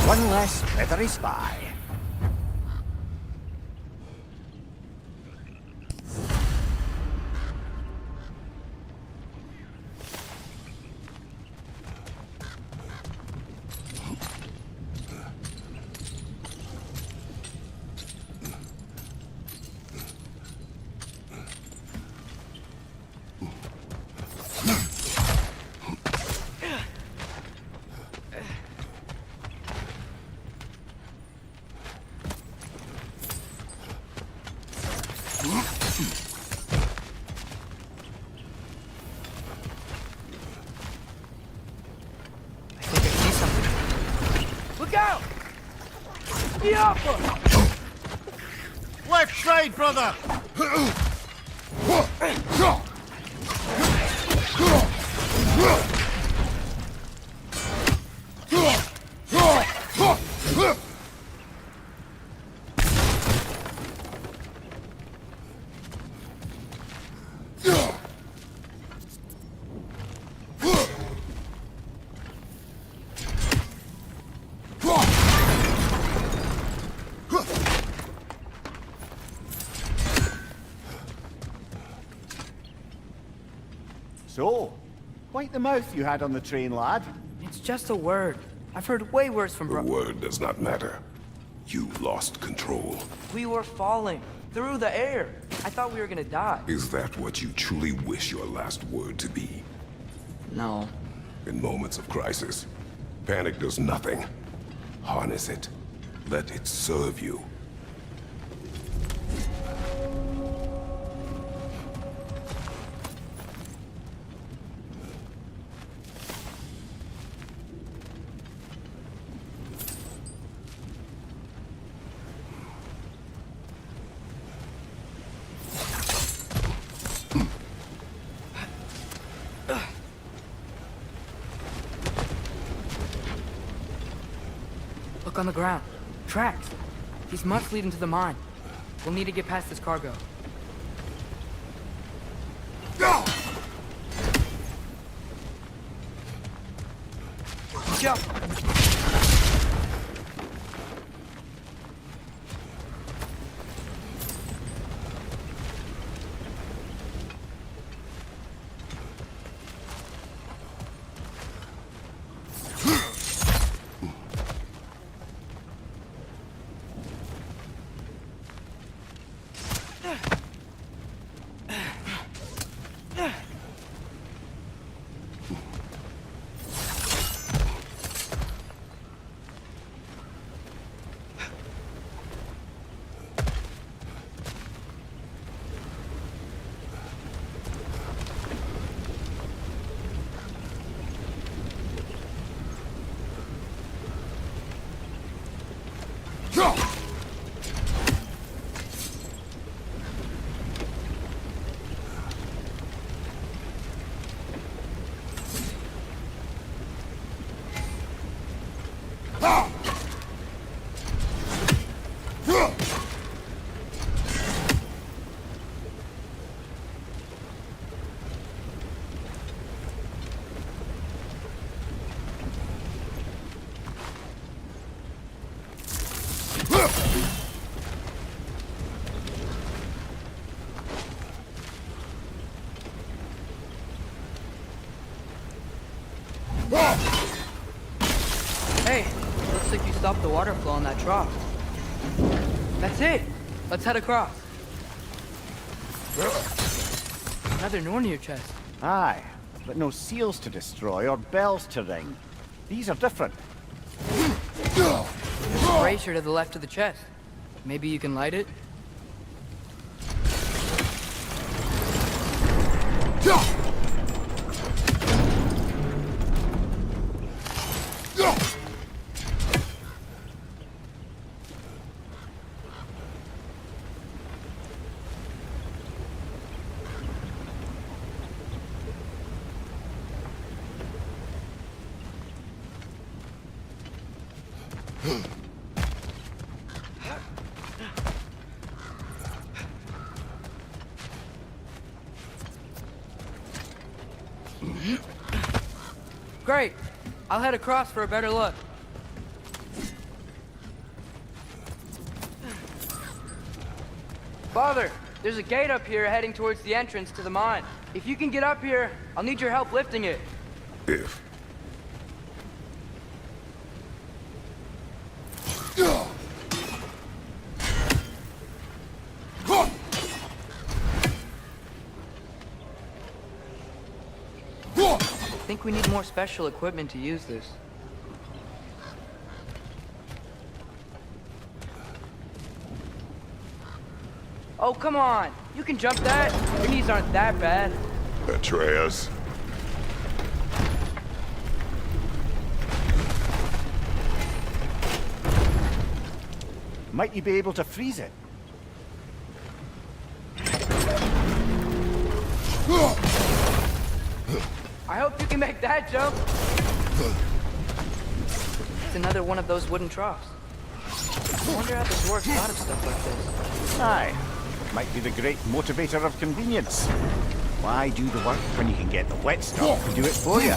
One less feathery spy. Look out! Left side, brother! So, wipe the mouth you had on the train, lad. It's just a word. I've heard way worse from The word does not matter. You lost control. We were falling through the air. I thought we were gonna die. Is that what you truly wish your last word to be? No. In moments of crisis, panic does nothing. Harness it. Let it serve you. Look on the ground. Tracks. These must lead into the mine. We'll need to get past this cargo. Jump! Hey, looks like you stopped the water flow in that trough. That's it. Let's head across. Another Nornir chest. Aye, but no seals to destroy or bells to ring. These are different. There's a brazier to the left of the chest. Maybe you can light it? Great. I'll head across for a better look. Father, there's a gate up here heading towards the entrance to the mine. If you can get up here, I'll need your help lifting it. If. I think we need more special equipment to use this. Oh, come on! You can jump that! Your knees aren't that bad. Atreus. Might you be able to freeze it? I hope you can make that jump! It's another one of those wooden troughs. I wonder how the dwarves thought of stuff like this. Aye. Might be the great motivator of convenience. Why do the work when you can get the wet stuff to do it for you?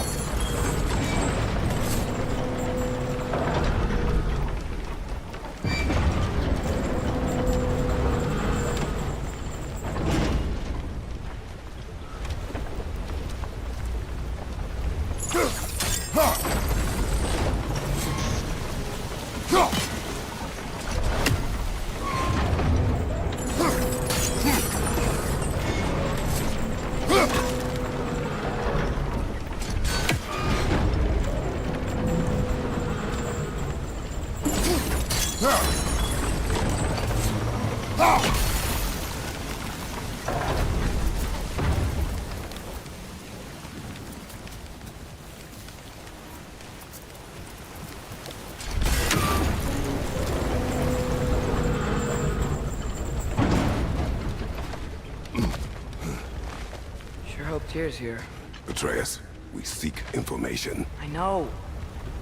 Sure hope Tyr's here. Atreus, we seek information. I know.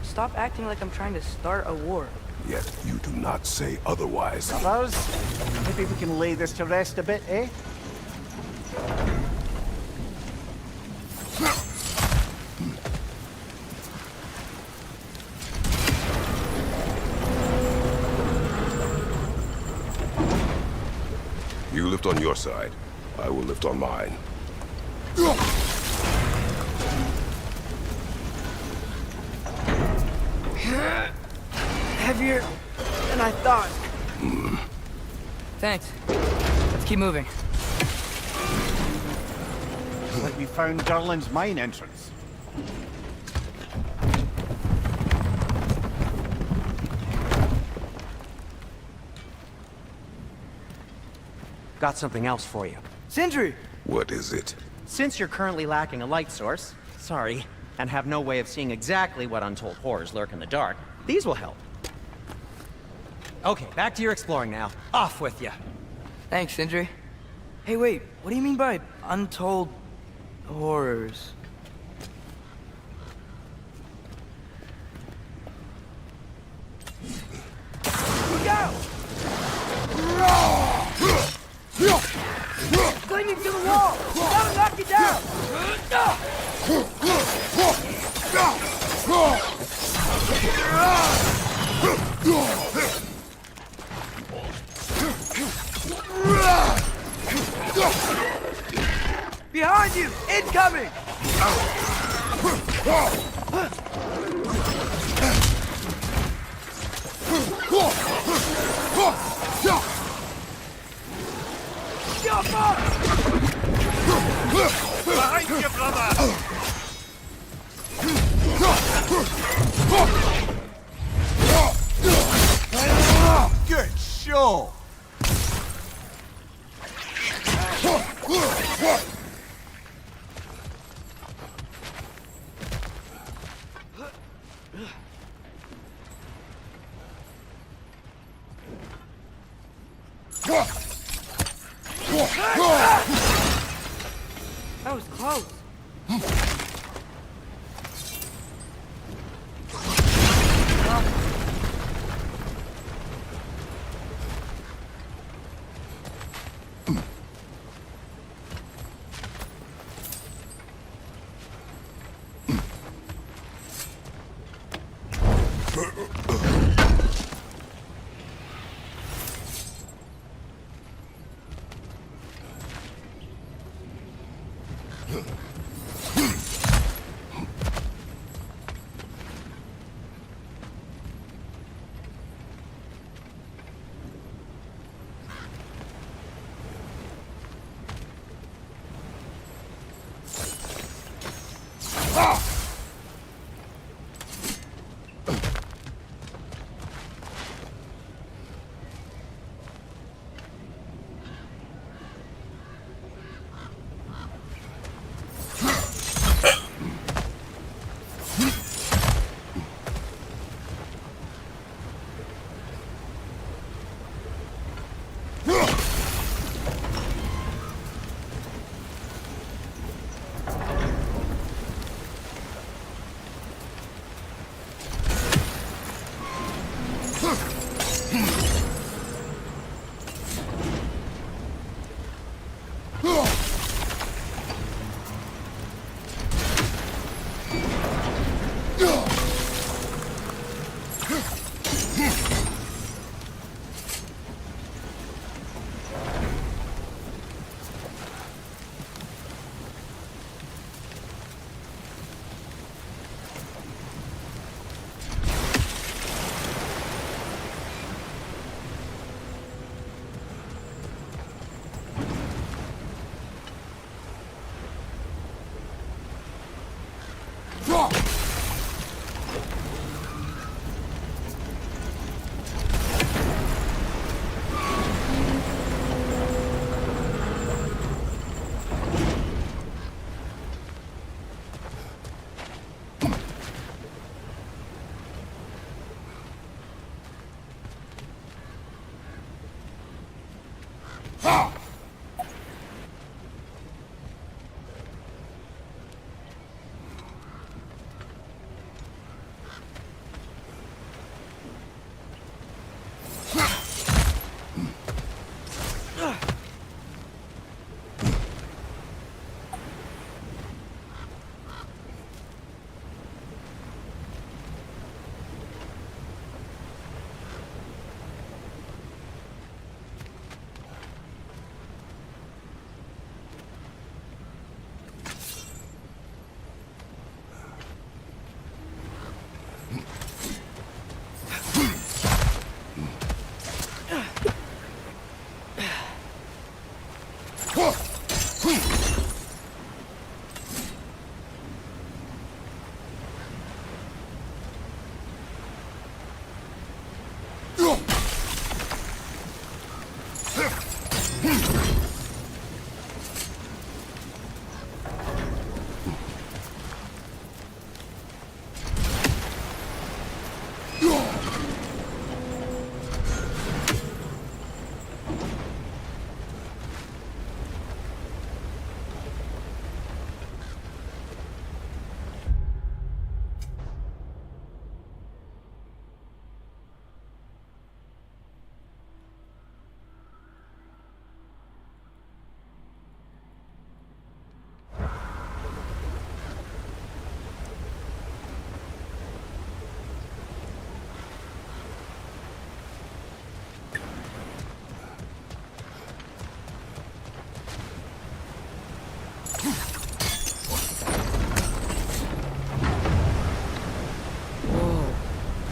Stop acting like I'm trying to start a war. Yet you do not say otherwise. Others? Maybe we can lay this to rest a bit, eh? You lift on your side. I will lift on mine. Heavier than I thought. Thanks. Let's keep moving. Like we found Durlin's mine entrance. Got something else for you. Sindri! What is it? Since you're currently lacking a light source, sorry, and have no way of seeing exactly what untold horrors lurk in the dark, these will help. Okay, back to your exploring now. Off with you. Thanks, Sindri. Hey, wait. What do you mean by untold horrors? Look out! Clinging to the wall! That'll knock you down! Behind you, brother! Good show! That was close.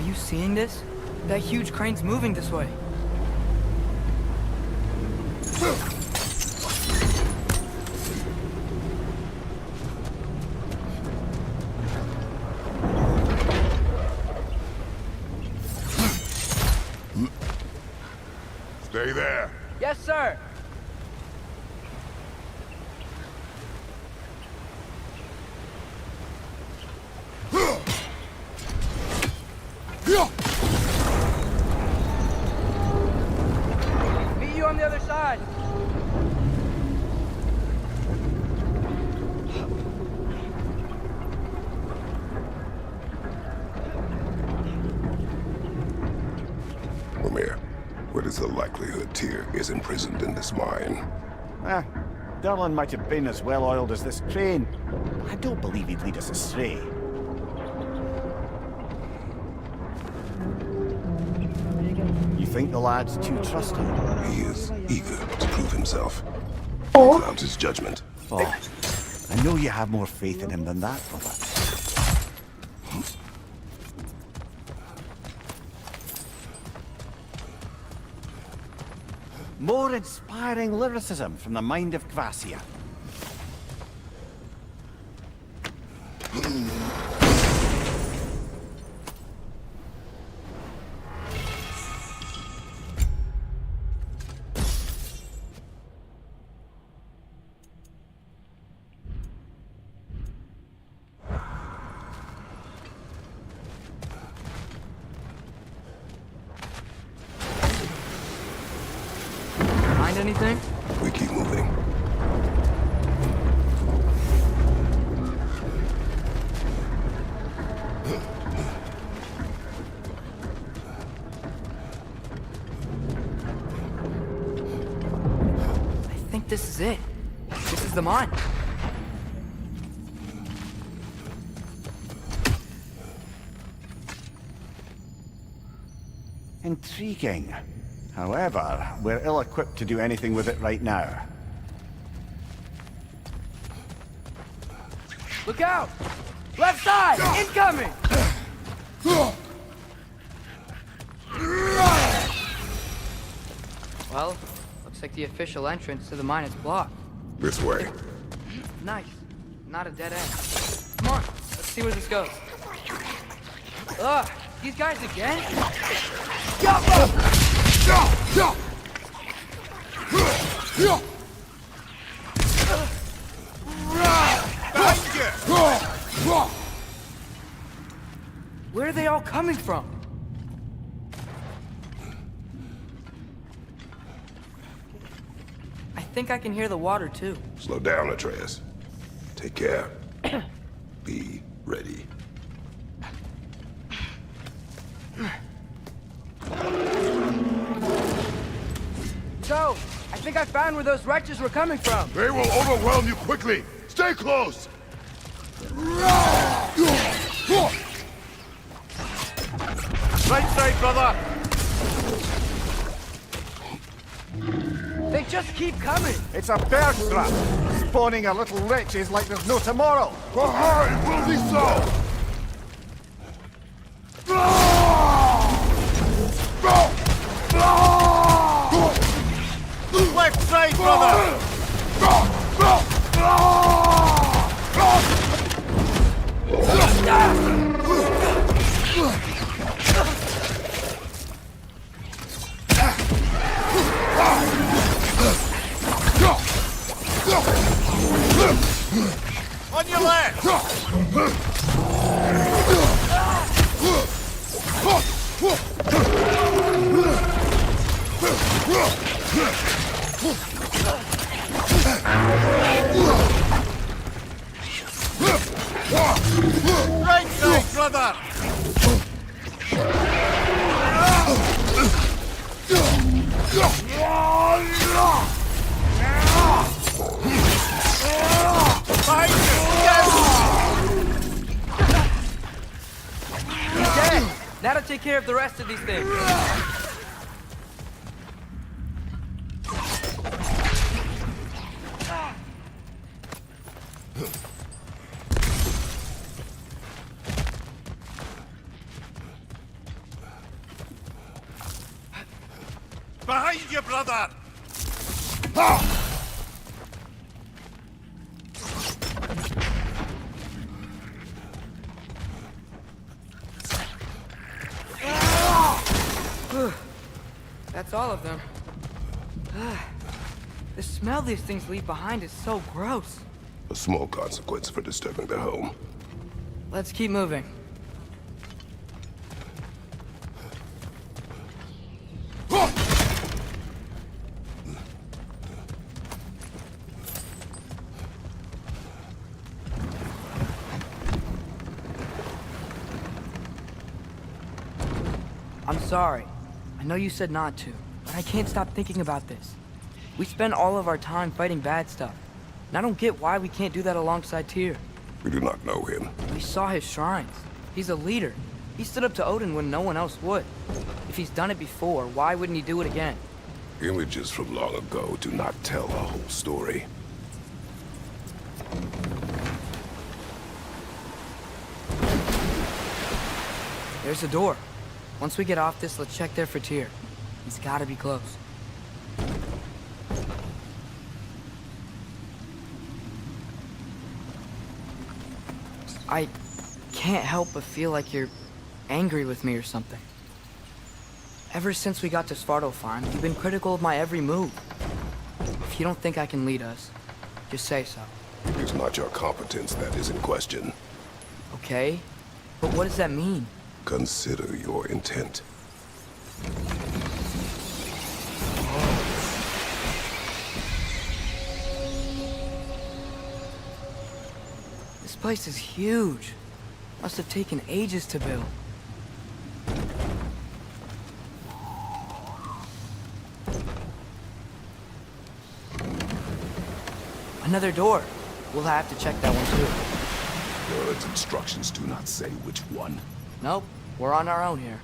you seeing this? That huge crane's moving this way. Stay there. Yes, sir. Meet you on the other side. Lemire, what is the likelihood Tyr is imprisoned in this mine? Derlin might have been as well-oiled as this crane. I don't believe he'd lead us astray. You think the lad's too trusting? He is eager to prove himself. Clouds his judgment. Oh, I know you have more faith in him than that, brother. More inspiring lyricism from the mind of Kvasir. Find anything? We keep moving. I think this is it. This is the mine. Intriguing. However, we're ill-equipped to do anything with it right now. Look out! Left side! Incoming! Well, looks like the official entrance to the mine is blocked. This way. Nice. Not a dead end. Come on, let's see where this goes. Ugh, these guys again? Where are they all coming from? I think I can hear the water too. Slow down, Atreus. Take care. Be ready. So, I think I found where those wretches were coming from. They will overwhelm you quickly. Stay close. Right side, brother! They just keep coming. It's a bear trap! Spawning a little wretches like there's no tomorrow! Aye, will be so. Left side, brother! On your left! Right side, brother! Behind you! Yes! He's dead. Now to take care of the rest of these things. Behind you, brother! That's all of them. The smell these things leave behind is so gross. A small consequence for disturbing their home. Let's keep moving. I'm sorry. I know you said not to, but I can't stop thinking about this. We spend all of our time fighting bad stuff, and I don't get why we can't do that alongside Tyr. We do not know him. We saw his shrines. He's a leader. He stood up to Odin when no one else would. If he's done it before, why wouldn't he do it again? Images from long ago do not tell a whole story. There's a door. Once we get off this, let's check there for Tyr. He's gotta be close. I can't help but feel like you're angry with me or something. Ever since we got to Svartalfheim, you've been critical of my every move. If you don't think I can lead us, just say so. It is not your competence that is in question. Okay? But what does that mean? Consider your intent. This place is huge. Must have taken ages to build. Another door. We'll have to check that one too. Word's instructions do not say which one. Nope, we're on our own here.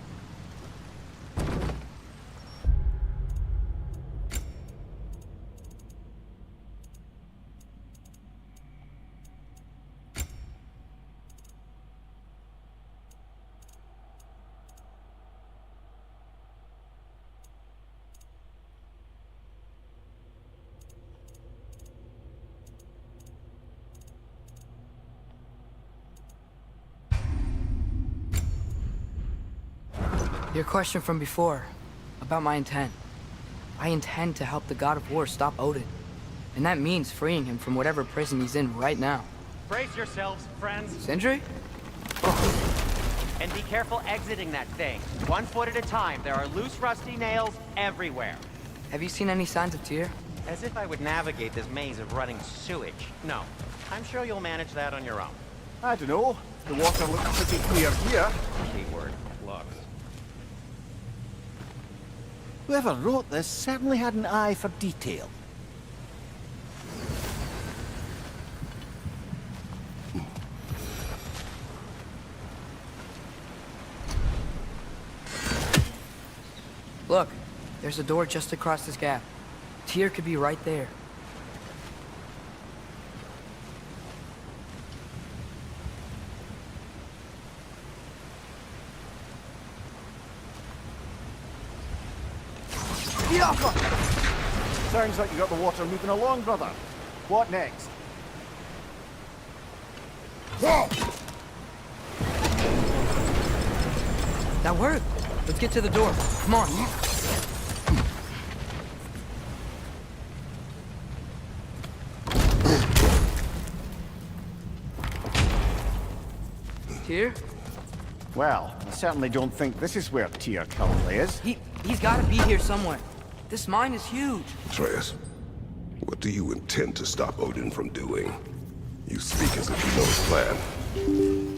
Your question from before, about my intent. I intend to help the God of War stop Odin. And that means freeing him from whatever prison he's in right now. Brace yourselves, friends, Sindri? and be careful exiting that thing. 1 foot at a time. There are loose, rusty nails everywhere. Have you seen any signs of Tyr? As if I would navigate this maze of running sewage. No. I'm sure you'll manage that on your own. I don't know. The water looks pretty clear here. Keyword, looks. Whoever wrote this certainly had an eye for detail. Look, there's a door just across this gap. Tyr could be right there. Sounds like you got the water moving along, brother. What next? That worked. Let's get to the door. Come on. Tyr? Well, I certainly don't think this is where Tyr currently is. He's gotta be here somewhere. This mine is huge. Atreus, what do you intend to stop Odin from doing? You speak as if you know his plan.